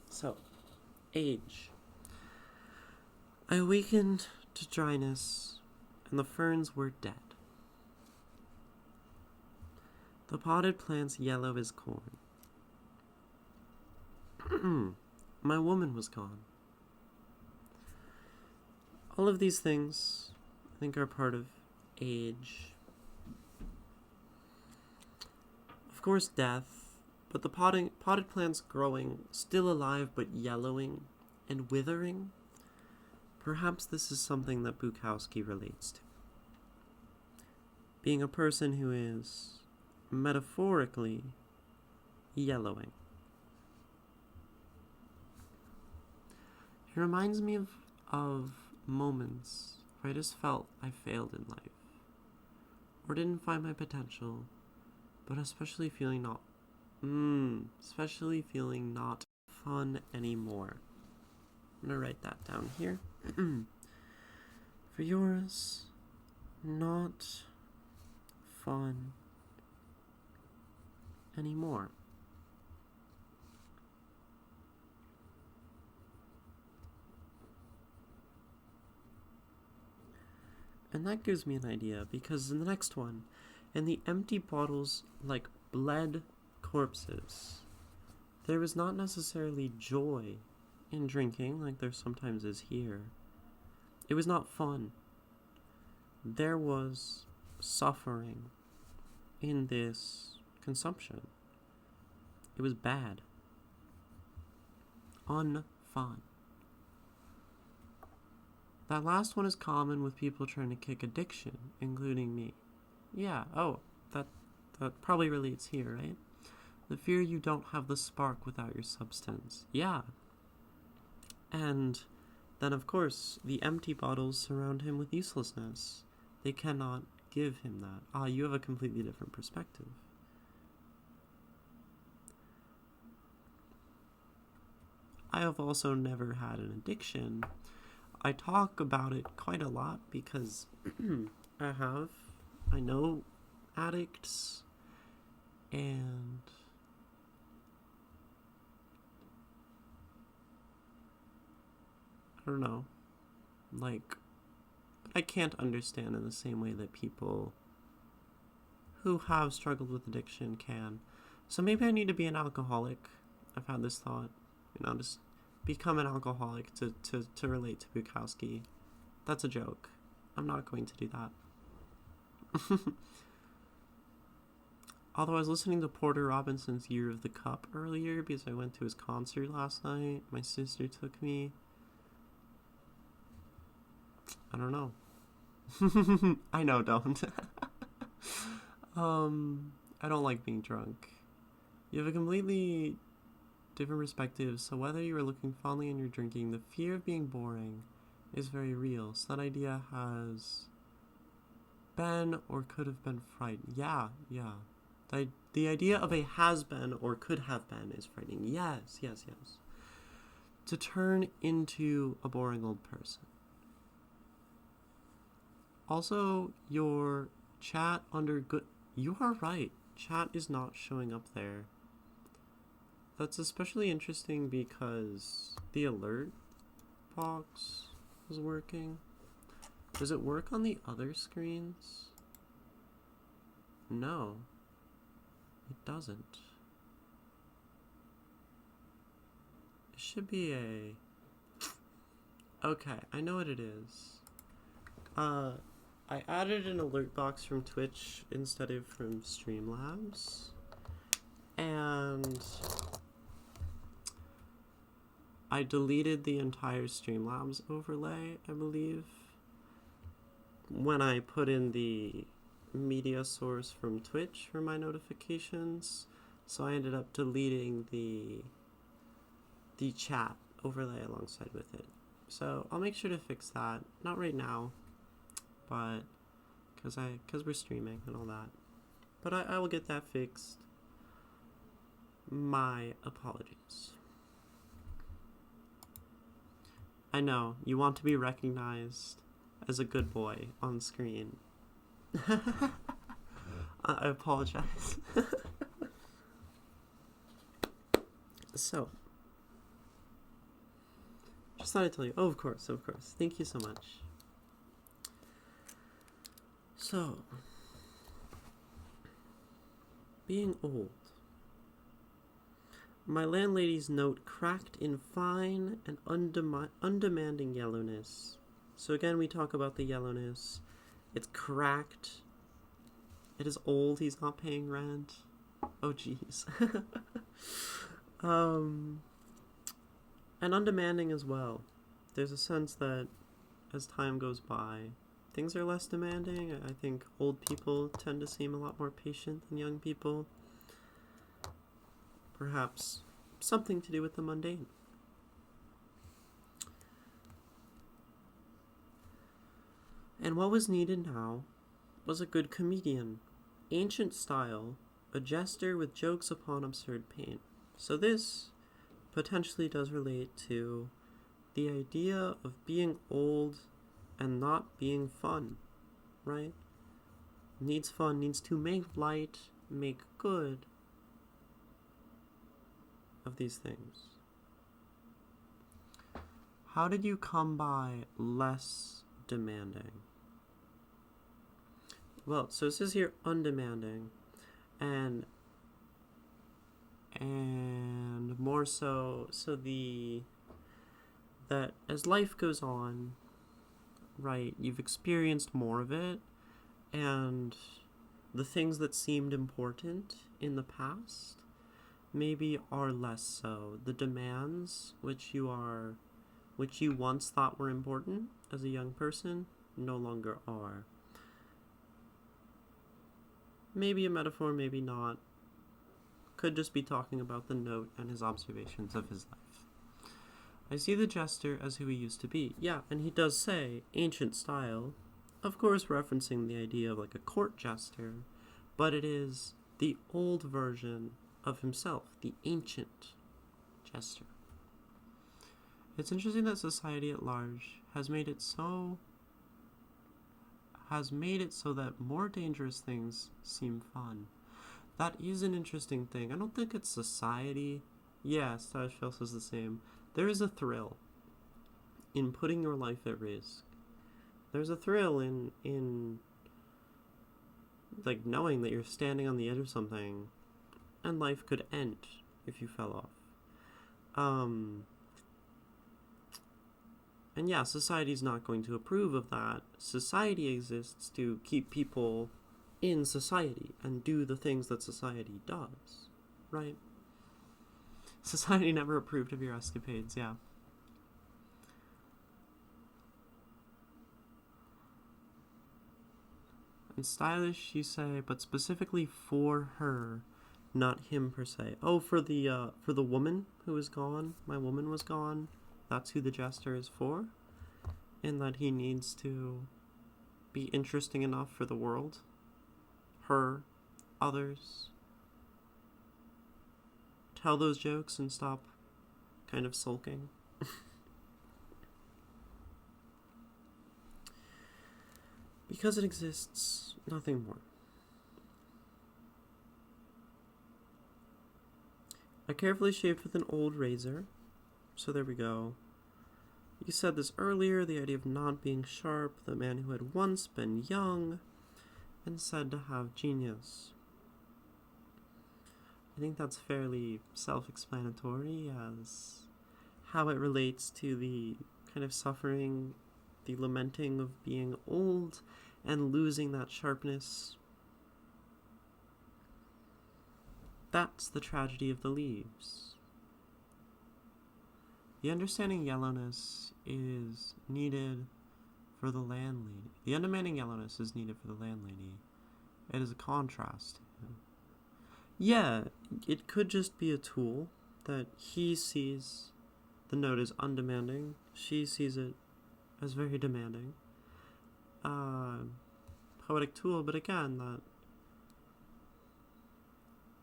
So, age. I awakened to dryness, and the ferns were dead. The potted plants yellow as corn. My woman was gone. All of these things, I think, are part of age. Of course, death, but the potted plants growing, still alive but yellowing and withering. Perhaps this is something that Bukowski relates to. Being a person who is, metaphorically, yellowing. It reminds me of moments where I just felt I failed in life, or didn't find my potential, but especially feeling not fun anymore. I'm gonna write that down here. For yours, not fun anymore. And that gives me an idea, because in the next one, in the empty bottles like bled corpses, there was not necessarily joy in drinking like there sometimes is here. It was not fun. There was suffering in this consumption. It was bad. Unfun. That last one is common with people trying to kick addiction, including me. Yeah, that probably relates here, right? The fear you don't have the spark without your substance. Yeah. And then, of course, the empty bottles surround him with uselessness. They cannot give him that. You have a completely different perspective. I have also never had an addiction. I talk about it quite a lot because I know addicts, and I don't know, like, I can't understand in the same way that people who have struggled with addiction can. So maybe I need to be an alcoholic. I've had this thought, just become an alcoholic to relate to Bukowski. That's a joke. I'm not going to do that. Although I was listening to Porter Robinson's Year of the Cup earlier because I went to his concert last night. My sister took me. I don't know. I know, don't. I don't like being drunk. You have a completely different perspective, so whether you are looking fondly and you're drinking, the fear of being boring is very real. So that idea has been or could have been frightened. Yeah. The idea of a has been or could have been is frightening. Yes. To turn into a boring old person. Also, your chat under good... You are right. Chat is not showing up there. That's especially interesting because the alert box is working. Does it work on the other screens? No. It doesn't. It should be a... Okay, I know what it is. I added an alert box from Twitch instead of from Streamlabs. And I deleted the entire Streamlabs overlay, I believe, when I put in the media source from Twitch for my notifications. So I ended up deleting the chat overlay alongside with it. So I'll make sure to fix that. Not right now, but because we're streaming and all that. But I will get that fixed. My apologies. I know, you want to be recognized as a good boy on screen. I apologize. So, just thought I'd tell you. Oh, of course. Thank you so much. So, being old. My landlady's note cracked in fine and undemanding yellowness. So again, we talk about the yellowness. It's cracked. It is old. He's not paying rent. Oh, jeez. And undemanding as well. There's a sense that as time goes by, things are less demanding. I think old people tend to seem a lot more patient than young people. Perhaps something to do with the mundane. And what was needed now was a good comedian, ancient style, a jester with jokes upon absurd pain. So this potentially does relate to the idea of being old and not being fun, right? Needs fun, needs to make light, make good of these things. How did you come by less demanding? Well, so it says here undemanding, and more so that as life goes on, right, you've experienced more of it, and the things that seemed important in the past maybe are less so. The demands which you once thought were important as a young person no longer are. Maybe a metaphor, maybe not. Could just be talking about the note and his observations of his life. I see the jester as who he used to be. Yeah, and he does say ancient style, of course referencing the idea of like a court jester, but it is the old version of himself, the ancient jester. It's interesting that society at large has made it so that more dangerous things seem fun. That is an interesting thing. I don't think it's society. Yeah, Starshell says the same. There is a thrill in putting your life at risk. There's a thrill in like knowing that you're standing on the edge of something and life could end if you fell off. And yeah, society's not going to approve of that. Society exists to keep people in society and do the things that society does, right? Society never approved of your escapades, yeah. And stylish, you say, but specifically for her, not him per se. Oh, for the woman who is gone, my woman was gone. That's who the jester is for, and that he needs to be interesting enough for the world, her, others. Tell those jokes and stop kind of sulking. Because it exists, nothing more. I carefully shaved with an old razor. So there we go. You said this earlier, the idea of not being sharp, the man who had once been young and said to have genius. I think that's fairly self-explanatory as how it relates to the kind of suffering, the lamenting of being old and losing that sharpness. That's the tragedy of the leaves. The understanding yellowness is needed for the landlady. The undemanding yellowness is needed for the landlady. It is a contrast. Yeah, it could just be a tool that he sees the note as undemanding. She sees it as very demanding. Poetic tool, but again, that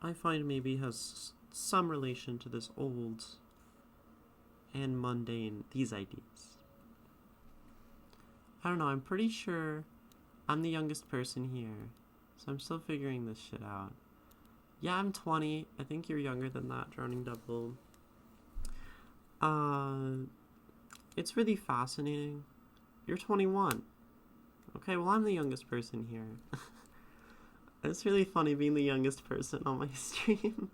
I find maybe has some relation to this old and mundane, these ideas. I don't know, I'm pretty sure I'm the youngest person here, so I'm still figuring this shit out. Yeah, I'm 20. I think you're younger than that, Drowning Double. It's really fascinating. You're 21. Okay, well, I'm the youngest person here. It's really funny being the youngest person on my stream.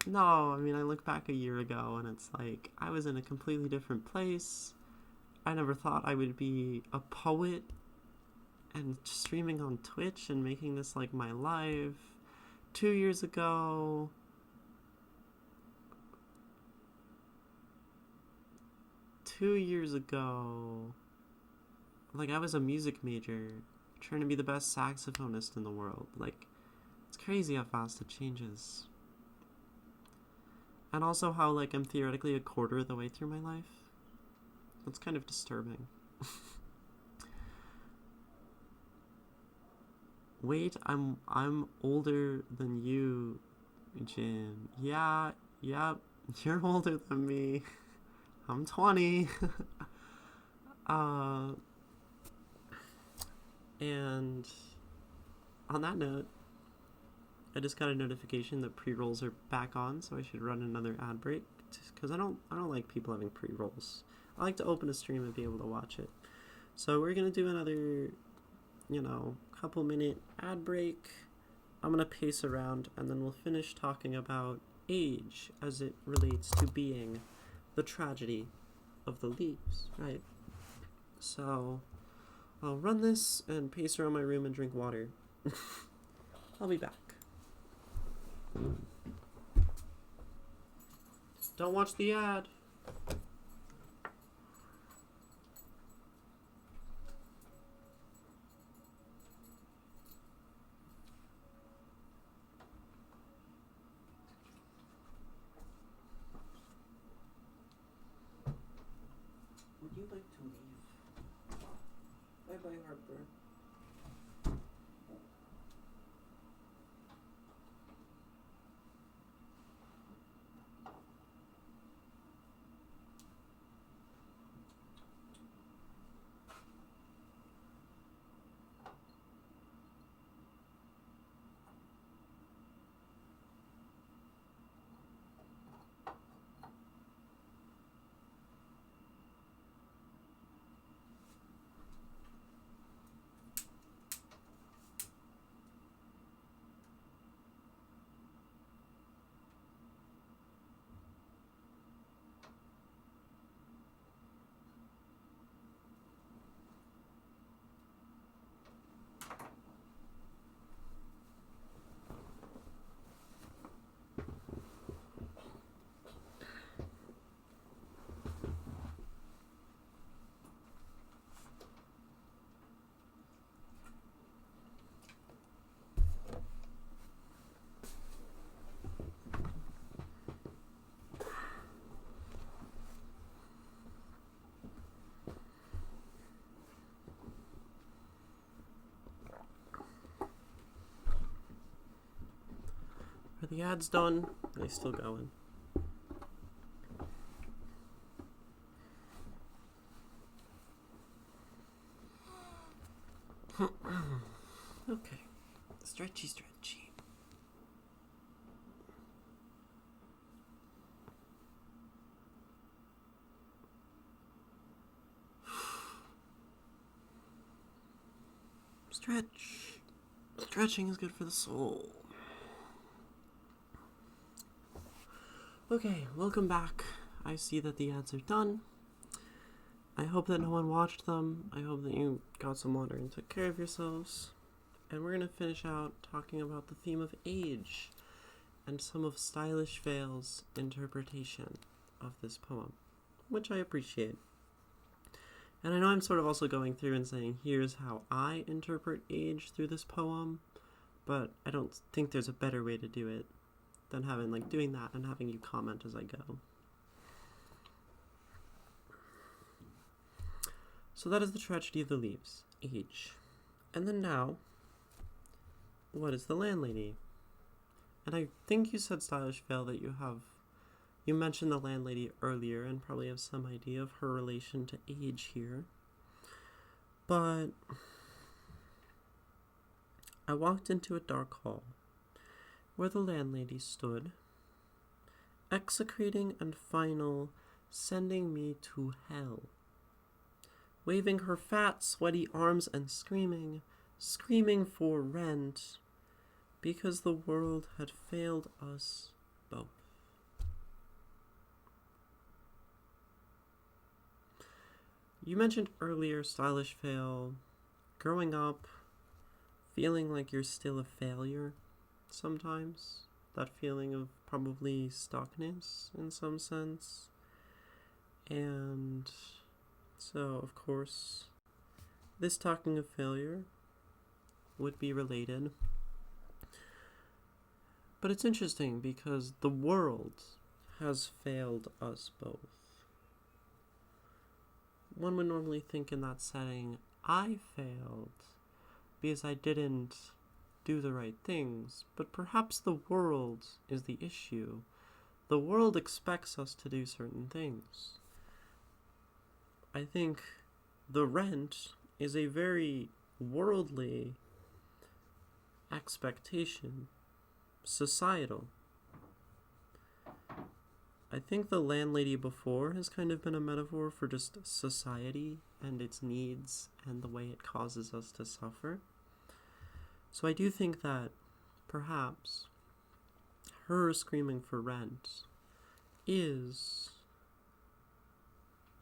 No, I mean, I look back a year ago and it's like, I was in a completely different place. I never thought I would be a poet and streaming on Twitch and making this like my life. 2 years ago, like I was a music major trying to be the best saxophonist in the world. Like, it's crazy how fast it changes. And also how, like, I'm theoretically a quarter of the way through my life. That's kind of disturbing. Wait, I'm older than you, Jin. Yeah, you're older than me. I'm 20. And on that note, I just got a notification that pre-rolls are back on, so I should run another ad break because I don't like people having pre-rolls. I like to open a stream and be able to watch it. So we're gonna do another, couple minute ad break. I'm gonna pace around and then we'll finish talking about age as it relates to being the tragedy of the leaves, right? So I'll run this and pace around my room and drink water. I'll be back. Don't watch the ad. Would you like to leave? Bye-bye, heartburn. Are the ads done? Are they still going? Okay. Stretchy, stretchy. Stretch. Stretching is good for the soul. Okay, welcome back. I see that the ads are done. I hope that no one watched them. I hope that you got some water and took care of yourselves. And we're going to finish out talking about the theme of age and some of Stylish Vale's interpretation of this poem, which I appreciate. And I know I'm sort of also going through and saying, here's how I interpret age through this poem, but I don't think there's a better way to do it than doing that and having you comment as I go. So that is the tragedy of the leaves, age. And then now, what is the landlady? And I think you said, Stylish Vale, that you mentioned the landlady earlier and probably have some idea of her relation to age here. But I walked into a dark hall where the landlady stood, execrating and final, sending me to hell, waving her fat, sweaty arms and screaming for rent, because the world had failed us both. You mentioned earlier, Stylish Vale, growing up, feeling like you're still a failure sometimes. That feeling of probably stuckness in some sense. And so, of course, this talking of failure would be related. But it's interesting because the world has failed us both. One would normally think in that setting, I failed because I didn't do the right things, but perhaps the world is the issue. The world expects us to do certain things. I think the rent is a very worldly expectation, societal. I think the landlady before has kind of been a metaphor for just society and its needs and the way it causes us to suffer. So I do think that perhaps her screaming for rent is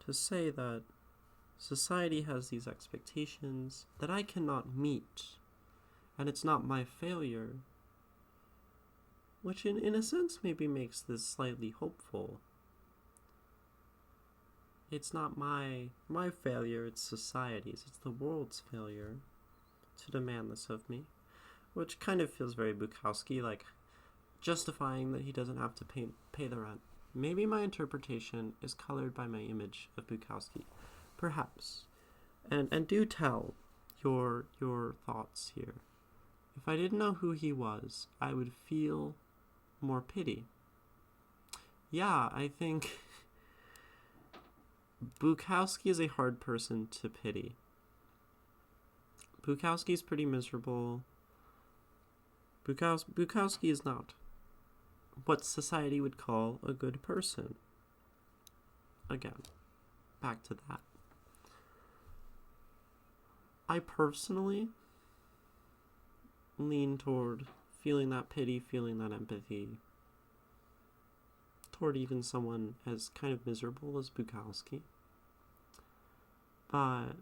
to say that society has these expectations that I cannot meet, and it's not my failure, which in a sense maybe makes this slightly hopeful. It's not my failure, it's society's, it's the world's failure to demand this of me, which kind of feels very Bukowski, like justifying that he doesn't have to pay the rent. Maybe my interpretation is colored by my image of Bukowski, perhaps. And do tell your thoughts here. If I didn't know who he was, I would feel more pity. Yeah, I think Bukowski is a hard person to pity. Bukowski's pretty miserable. Bukowski is not what society would call a good person. Again, back to that. I personally lean toward feeling that pity, feeling that empathy, toward even someone as kind of miserable as Bukowski. But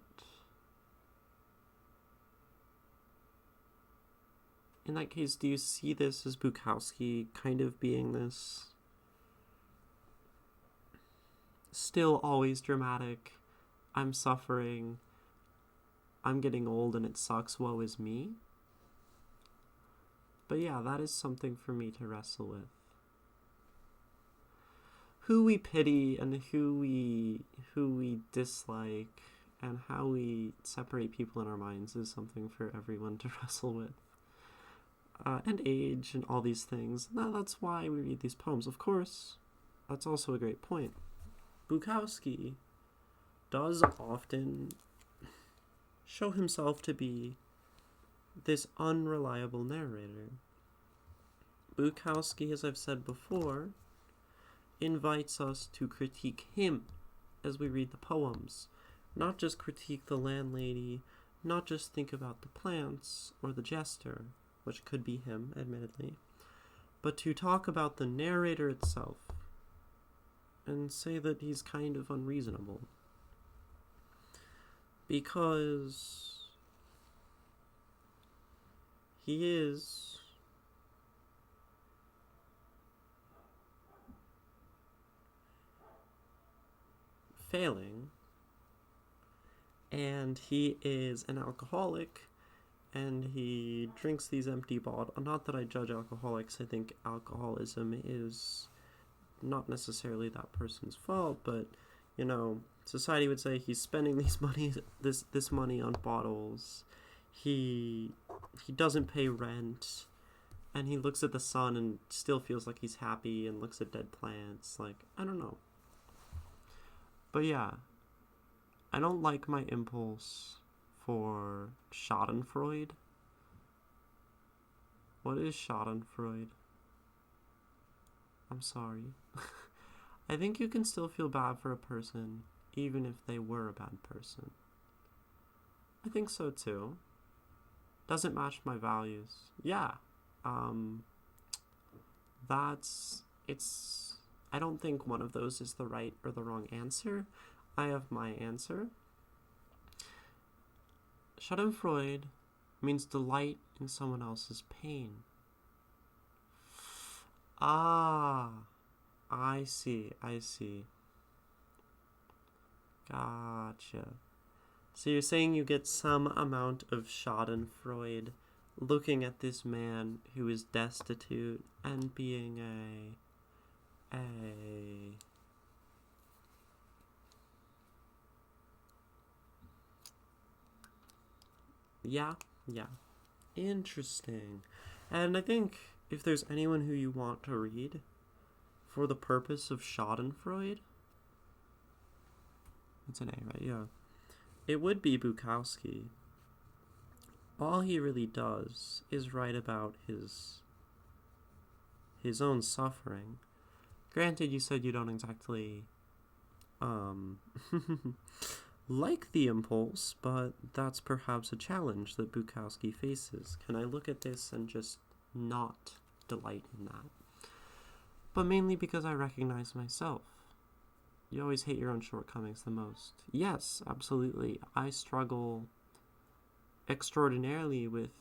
in that case, do you see this as Bukowski kind of being this still always dramatic, I'm suffering, I'm getting old and it sucks, woe is me? But yeah, that is something for me to wrestle with. Who we pity and who we dislike and how we separate people in our minds is something for everyone to wrestle with. and age and all these things. Now, that's why we read these poems. Of course, that's also a great point. Bukowski does often show himself to be this unreliable narrator. Bukowski, as I've said before, invites us to critique him as we read the poems, not just critique the landlady, not just think about the plants or the jester, which could be him, admittedly, but to talk about the narrator itself and say that he's kind of unreasonable. Because he is failing, and he is an alcoholic, and he drinks these empty bottles. Not that I judge alcoholics. I think alcoholism is not necessarily that person's fault, but society would say he's spending this money on bottles. He doesn't pay rent, and he looks at the sun and still feels like he's happy, and looks at dead plants. Like, I don't know. But yeah, I don't like my impulse for Schadenfreude. What is Schadenfreude? I'm sorry. I think you can still feel bad for a person even if they were a bad person. I think so too. Doesn't match my values. Yeah. I don't think one of those is the right or the wrong answer. I have my answer. Schadenfreude means delight in someone else's pain. Ah, I see. Gotcha. So you're saying you get some amount of Schadenfreude looking at this man who is destitute and being Yeah. Interesting. And I think if there's anyone who you want to read for the purpose of Schadenfreude, it's an A, right? Yeah. It would be Bukowski. All he really does is write about his own suffering. Granted, you said you don't exactly like the impulse, but that's perhaps a challenge that Bukowski faces. Can I look at this and just not delight in that? But mainly because I recognize myself. You always hate your own shortcomings the most. Yes, absolutely. I struggle extraordinarily with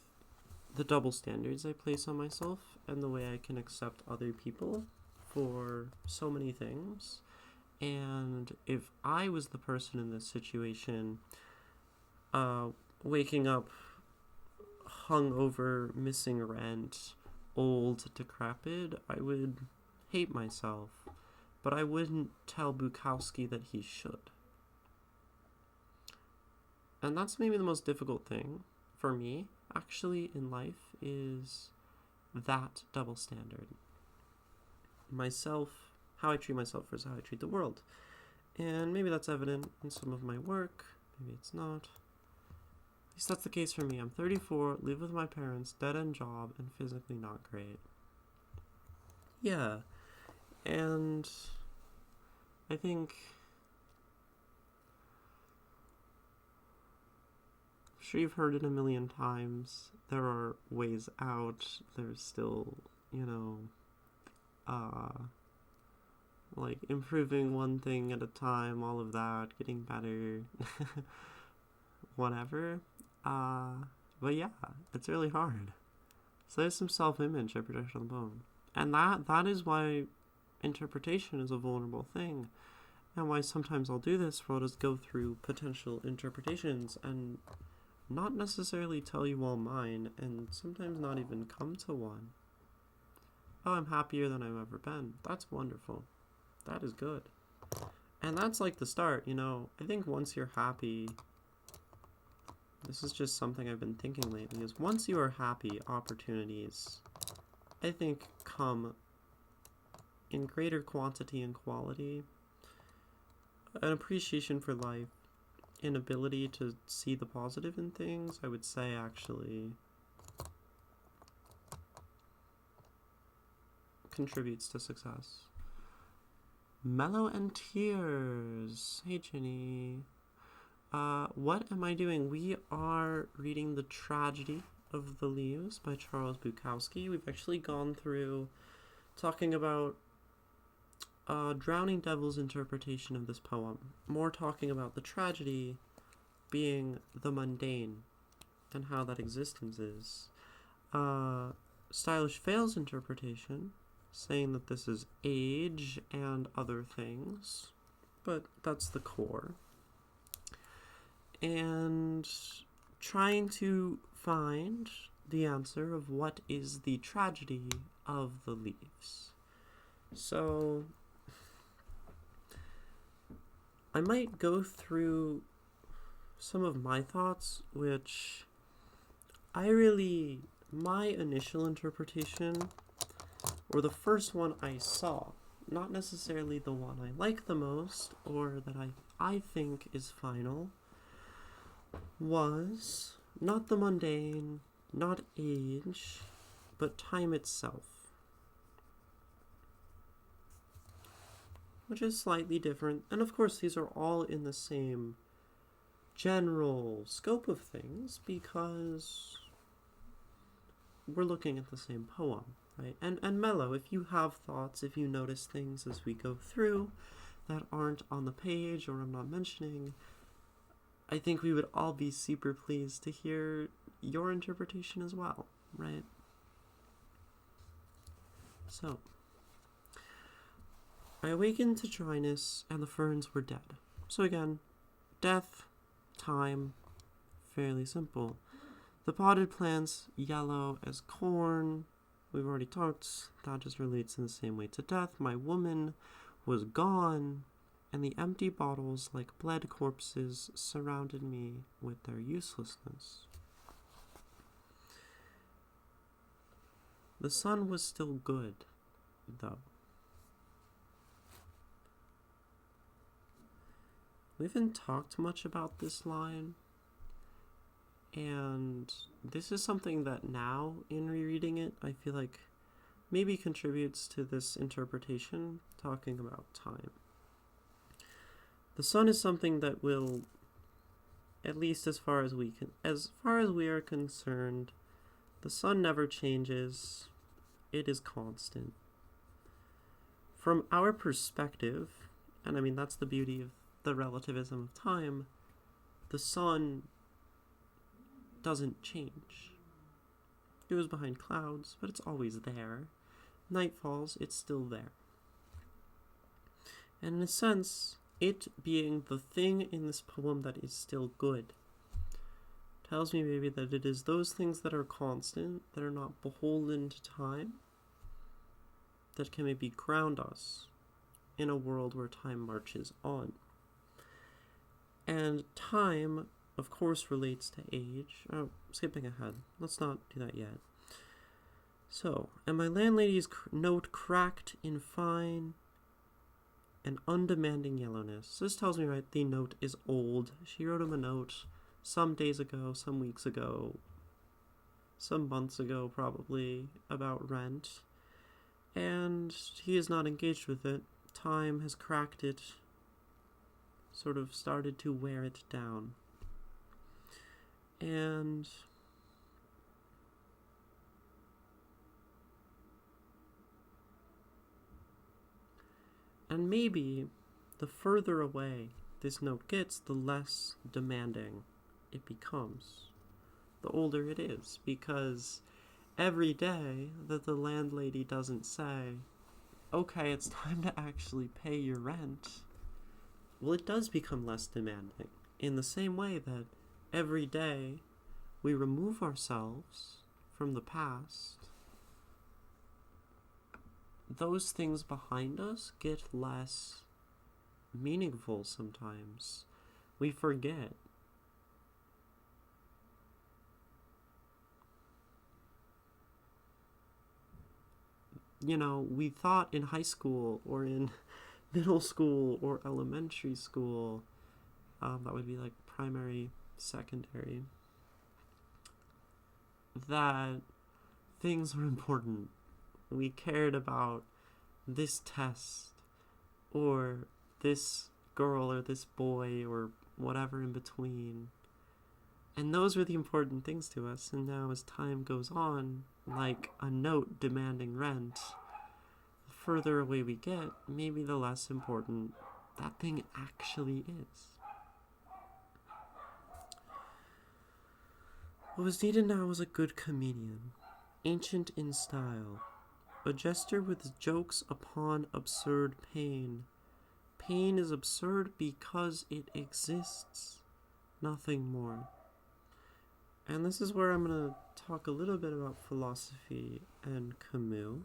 the double standards I place on myself and the way I can accept other people for so many things. And if I was the person in this situation, waking up hungover, missing rent, old, decrepit, I would hate myself. But I wouldn't tell Bukowski that he should. And that's maybe the most difficult thing for me, actually, in life, is that double standard. How I treat myself versus how I treat the world. And maybe that's evident in some of my work, maybe it's not. At least that's the case for me. I'm 34, live with my parents, dead-end job, and physically not great. Yeah. And I think, I'm sure you've heard it a million times, there are ways out. There's still, like improving one thing at a time, all of that, getting better, whatever. But yeah, it's really hard. So there's some self-image I project on the poem. And that is why interpretation is a vulnerable thing, and why sometimes I'll do this where I'll just go through potential interpretations and not necessarily tell you all mine, and sometimes not even come to one. Oh, I'm happier than I've ever been. That's wonderful. That is good. And that's like the start, I think once you're happy, this is just something I've been thinking lately, is once you are happy, opportunities, I think, come in greater quantity and quality. An appreciation for life, an ability to see the positive in things, I would say, actually contributes to success. Mellow and Tears. Hey, Ginny. What am I doing? We are reading The Tragedy of the Leaves by Charles Bukowski. We've actually gone through talking about Drowning Devil's interpretation of this poem. More talking about the tragedy being the mundane and how that existence is. Stylish Fail's interpretation, saying that this is age and other things, but that's the core. And trying to find the answer of what is the tragedy of the leaves. So I might go through some of my thoughts, which my initial interpretation, or the first one I saw, not necessarily the one I like the most, or that I think is final, was not the mundane, not age, but time itself. Which is slightly different, and of course these are all in the same general scope of things, because we're looking at the same poem, right? And Mellow, if you have thoughts, if you notice things as we go through that aren't on the page or I'm not mentioning, I think we would all be super pleased to hear your interpretation as well, right? So, I awakened to dryness, and the ferns were dead. So again, death, time, fairly simple. The potted plants, yellow as corn. We've already talked, that just relates in the same way to death. My woman was gone, and the empty bottles, like bled corpses, surrounded me with their uselessness. The sun was still good, though. We haven't talked much about this line, and this is something that now, in rereading it, I feel like maybe contributes to this interpretation, talking about time. The sun is something that will, at least as far as we are concerned, the sun never changes. It is constant. From our perspective, and I mean that's the beauty of the relativism of time, the sun doesn't change. It was behind clouds, but it's always there. Night falls, it's still there. And in a sense, it being the thing in this poem that is still good tells me maybe that it is those things that are constant, that are not beholden to time, that can maybe ground us in a world where time marches on. And time, of course, relates to age. Oh, skipping ahead. Let's not do that yet. So, and my landlady's note cracked in fine and undemanding yellowness. So this tells me, right, the note is old. She wrote him a note some days ago, some weeks ago, some months ago probably, about rent. And he is not engaged with it. Time has cracked it, sort of started to wear it down. And maybe the further away this note gets, the less demanding it becomes, the older it is, because every day that the landlady doesn't say, okay, it's time to actually pay your rent, well, it does become less demanding, in the same way that every day we remove ourselves from the past, those things behind us get less meaningful sometimes. We forget we thought in high school or in middle school or elementary school, that would be like primary, secondary, that things were important. We cared about this test or this girl or this boy or whatever in between. And those were the important things to us. And now as time goes on, like a note demanding rent, the further away we get, maybe the less important that thing actually is. What was needed now was a good comedian, ancient in style, a jester with jokes upon absurd pain. Pain is absurd because it exists, nothing more. And this is where I'm going to talk a little bit about philosophy and Camus.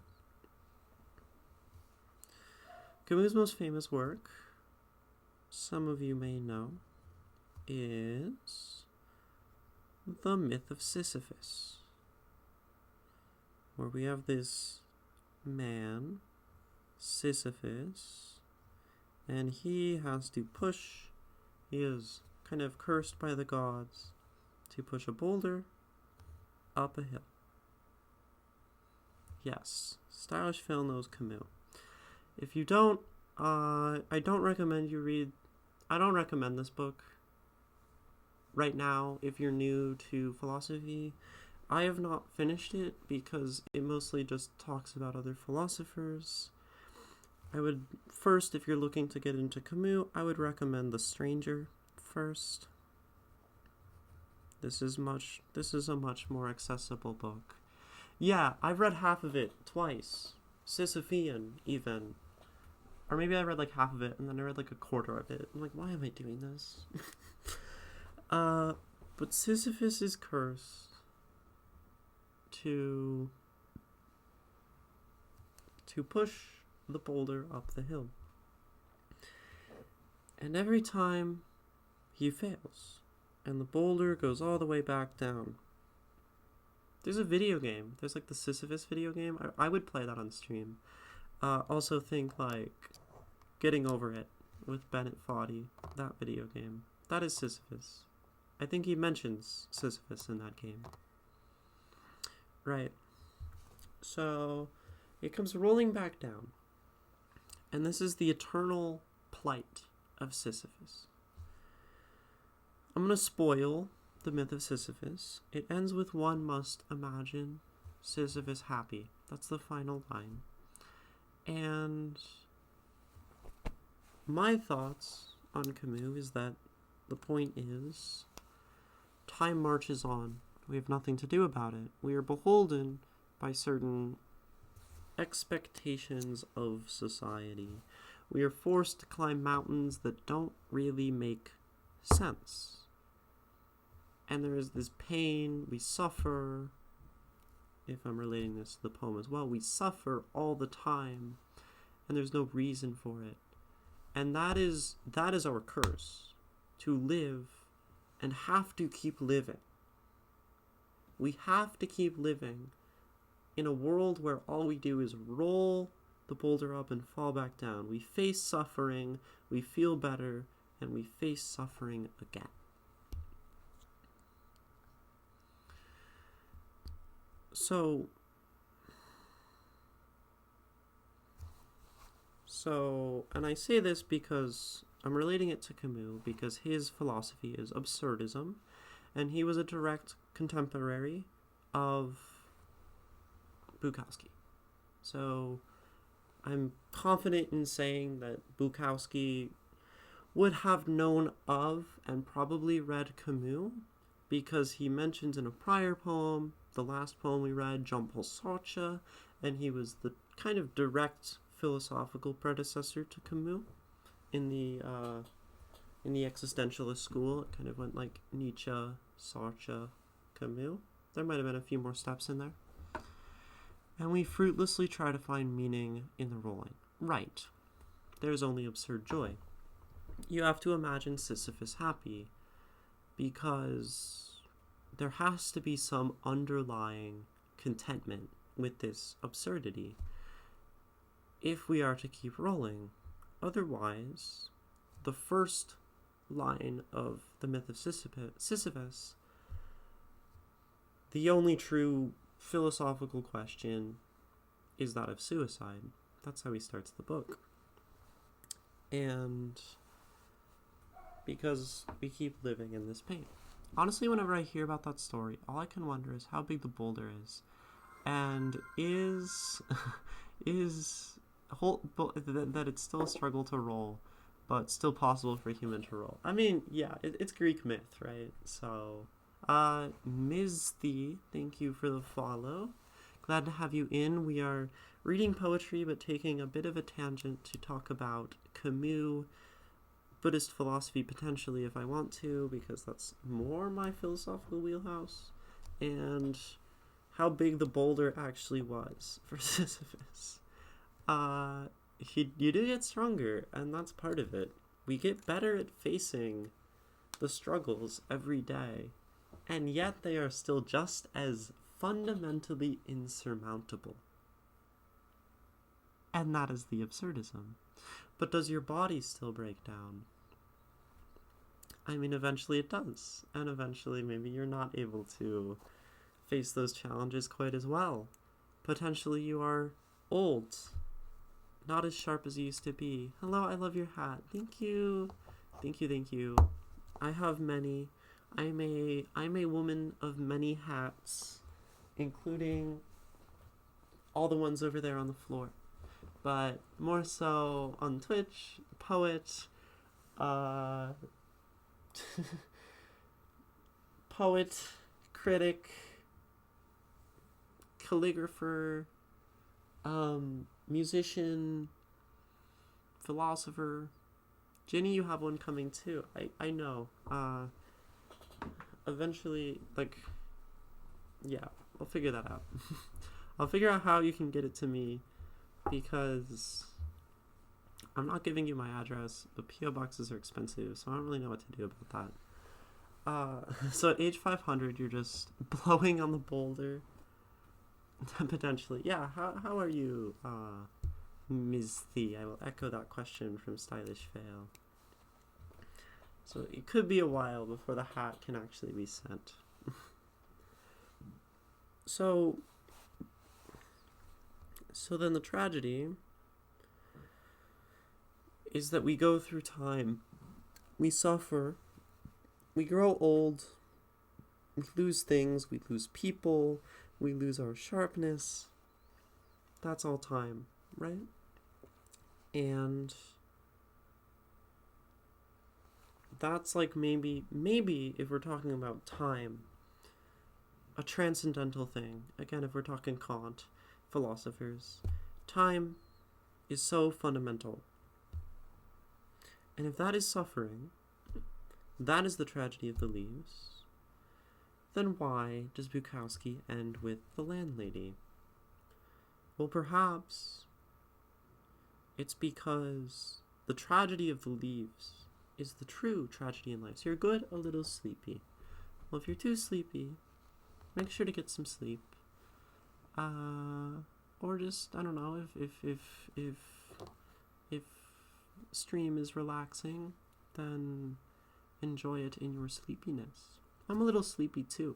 Camus' most famous work, some of you may know, is The Myth of Sisyphus, where we have this man, Sisyphus, and he has to push, he is kind of cursed by the gods, to push a boulder up a hill. Yes, stylish Phil knows Camus. If you don't, I don't recommend this book right now if you're new to philosophy. I have not finished it because it mostly just talks about other philosophers. I would first, if you're looking to get into Camus, I would recommend The Stranger first. This is a much more accessible book. Yeah, I've read half of it twice. Sisyphean, even. Or maybe I read like half of it, and then I read like a quarter of it. I'm like, why am I doing this? But Sisyphus is cursed to push the boulder up the hill. And every time he fails, and the boulder goes all the way back down. There's a video game. There's like the Sisyphus video game. I would play that on stream. Also think like Getting Over It with Bennett Foddy, that video game. That is Sisyphus. I think he mentions Sisyphus in that game. Right. So it comes rolling back down. And this is the eternal plight of Sisyphus. I'm going to spoil The Myth of Sisyphus. It ends with "one must imagine Sisyphus happy." That's the final line. And my thoughts on Camus is that the point is, time marches on. We have nothing to do about it. We are beholden by certain expectations of society. We are forced to climb mountains that don't really make sense. And there is this pain, we suffer. If I'm relating this to the poem as well, we suffer all the time, and there's no reason for it. And that is our curse, to live and have to keep living. We have to keep living in a world where all we do is roll the boulder up and fall back down. We face suffering, we feel better, and we face suffering again. So, and I say this because I'm relating it to Camus, because his philosophy is absurdism, and he was a direct contemporary of Bukowski. So, I'm confident in saying that Bukowski would have known of and probably read Camus, because he mentions in a prior poem, the last poem we read, Jean-Paul Sartre, and he was the kind of direct philosophical predecessor to Camus in the existentialist school. It kind of went like Nietzsche, Sartre, Camus. There might have been a few more steps in there. And we fruitlessly try to find meaning in the rolling. Right. There's only absurd joy. You have to imagine Sisyphus happy, because there has to be some underlying contentment with this absurdity. if we are to keep rolling. Otherwise, the first line of the myth of Sisyphus, the only true philosophical question is that of suicide. That's how he starts the book. And because we keep living in this pain. Honestly, whenever I hear about that story, all I can wonder is how big the boulder is. And that it's still a struggle to roll, but still possible for a human to roll. I mean, yeah, it's Greek myth, right? So, Ms. Thee, thank you for the follow. Glad to have you in. We are reading poetry, but taking a bit of a tangent to talk about Camus, Buddhist philosophy potentially if I want to, because that's more my philosophical wheelhouse, and how big the boulder actually was for Sisyphus. You do get stronger, and that's part of it. We get better at facing the struggles every day, and yet they are still just as fundamentally insurmountable. And that is the absurdism. But does your body still break down? I mean, eventually it does. And eventually maybe you're not able to face those challenges quite as well. Potentially you are old. Not as sharp as you used to be. Hello, I love your hat. Thank you. Thank you. I have many. I'm a woman of many hats, including all the ones over there on the floor. But more so on Twitch, poet, poet, critic, calligrapher, musician, philosopher. Jenny, you have one coming too. I know. Eventually, yeah, I'll figure that out. I'll figure out how you can get it to me, because I'm not giving you my address. The P.O. boxes are expensive, so I don't really know what to do about that. So at age 500, you're just blowing on the boulder. Potentially. Yeah, how are you, Ms. Thee? I will echo that question from Stylish Fail. So it could be a while before the hat can actually be sent. So then the tragedy is that we go through time, we suffer, we grow old, we lose things, we lose people, we lose our sharpness. That's all time, right? And that's maybe if we're talking about time, a transcendental thing. Again, if we're talking Kant, philosophers, time is so fundamental. And if that is suffering, that is the tragedy of the leaves, then why does Bukowski end with the landlady? Well, perhaps it's because the tragedy of the leaves is the true tragedy in life. So you're good, a little sleepy. Well, if you're too sleepy, make sure to get some sleep. Or just, I don't know, if stream is relaxing, then enjoy it in your sleepiness. I'm a little sleepy too.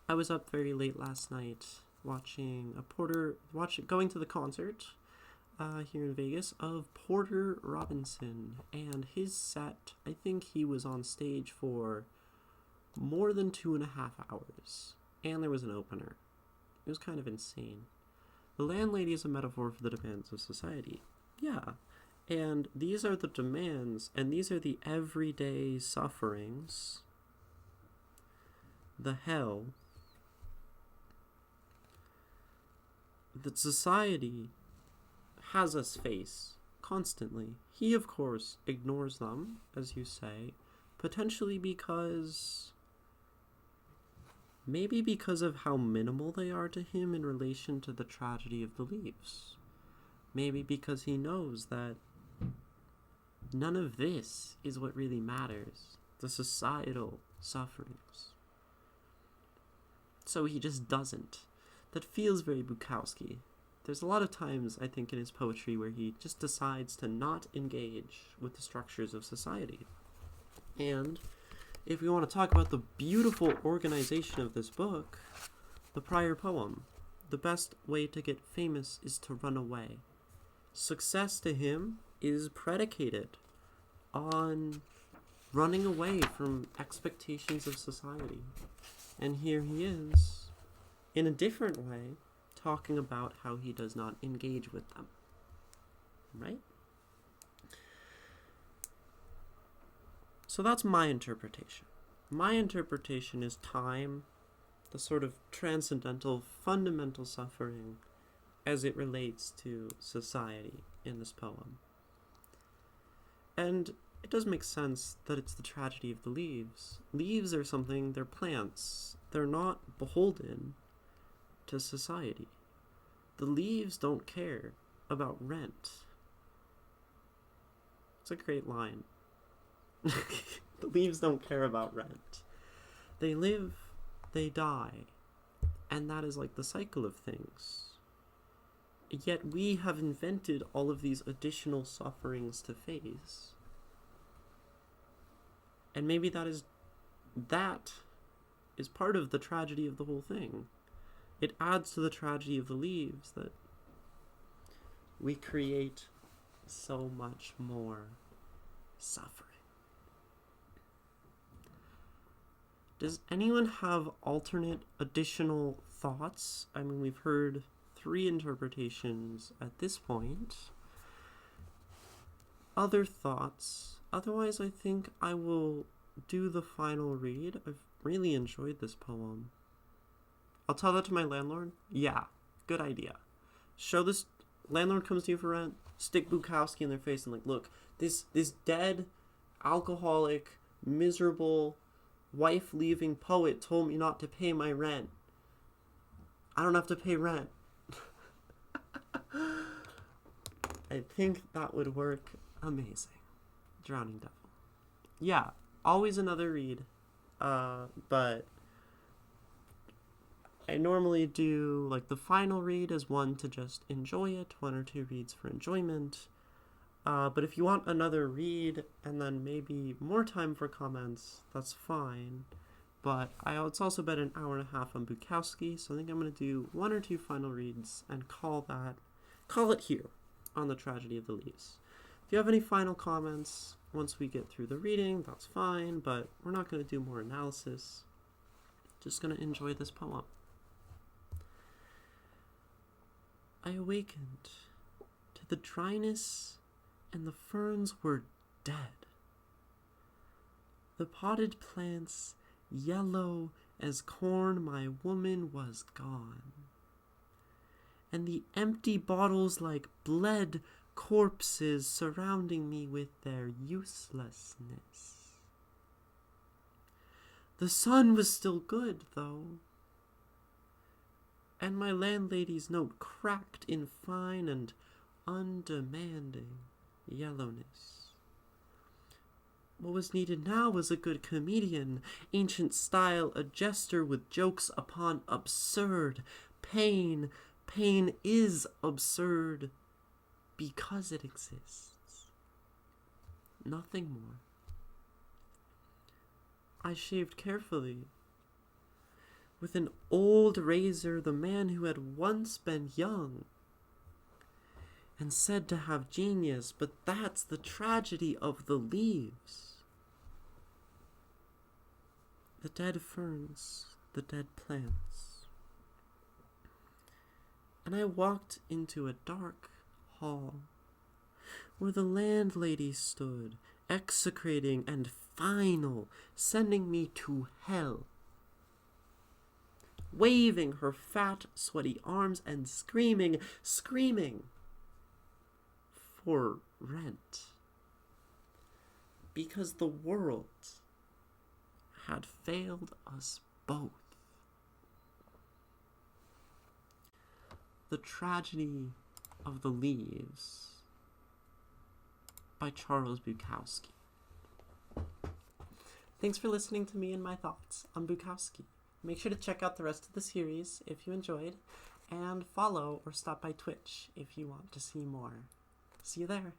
I was up very late last night going to the concert here in Vegas of Porter Robinson, and his set, I think he was on stage for more than 2.5 hours, and there was an opener. It was kind of insane. The landlady is a metaphor for the demands of society. Yeah. And these are the demands, and these are the everyday sufferings, the hell, that society has us face constantly. He, of course, ignores them, as you say, potentially maybe because of how minimal they are to him in relation to the tragedy of the leaves. Maybe because he knows that none of this is what really matters, the societal sufferings. So he just doesn't. That feels very Bukowski. there's a lot of times, I think, in his poetry where he just decides to not engage with the structures of society. And if we want to talk about the beautiful organization of this book, the prior poem, the best way to get famous is to run away. Success to him is predicated on running away from expectations of society. And here he is, in a different way, talking about how he does not engage with them. Right? So that's my interpretation. My interpretation is time, the sort of transcendental, fundamental suffering as it relates to society in this poem. And it does make sense that it's the tragedy of the leaves. Leaves are something, they're plants. They're not beholden to society. The leaves don't care about rent. It's a great line. The leaves don't care about rent. They live, they die, and that is like the cycle of things. Yet we have invented all of these additional sufferings to face. And maybe that is part of the tragedy of the whole thing. It adds to the tragedy of the leaves that we create so much more suffering. Does anyone have alternate, additional thoughts? I mean, we've heard 3 interpretations at this point. Other thoughts? Otherwise, I think I will do the final read. I've really enjoyed this poem. I'll tell that to my landlord. Yeah, good idea. Show this, landlord comes to you for rent, stick Bukowski in their face and like, look, this dead, alcoholic, miserable, wife-leaving poet told me not to pay my rent. I don't have to pay rent. I think that would work amazing. Drowning Devil. Yeah, always another read. But I normally do like the final read as one to just enjoy it, 1 or 2 reads for enjoyment. But if you want another read and then maybe more time for comments, that's fine. But it's also been an hour and a half on Bukowski, so I think I'm going to do 1 or 2 final reads and call it here on the Tragedy of the Leaves. If you have any final comments once we get through the reading, that's fine, but we're not going to do more analysis. Just going to enjoy this poem. I awakened to the dryness, and the ferns were dead. The potted plants, yellow as corn, my woman was gone. And the empty bottles like bled corpses surrounding me with their uselessness. The sun was still good, though, and my landlady's note cracked in fine and undemanding yellowness. What was needed now was a good comedian, ancient style, a jester with jokes upon absurd pain. Pain is absurd because it exists. Nothing more. I shaved carefully. With an old razor, the man who had once been young and said to have genius, but that's the tragedy of the leaves. The dead ferns, the dead plants. And I walked into a dark hall where the landlady stood, execrating and final, sending me to hell, waving her fat, sweaty arms and screaming for rent. Because the world had failed us both. The Tragedy of the Leaves by Charles Bukowski. Thanks for listening to me and my thoughts on Bukowski. Make sure to check out the rest of the series if you enjoyed, and follow or stop by Twitch if you want to see more. See you there.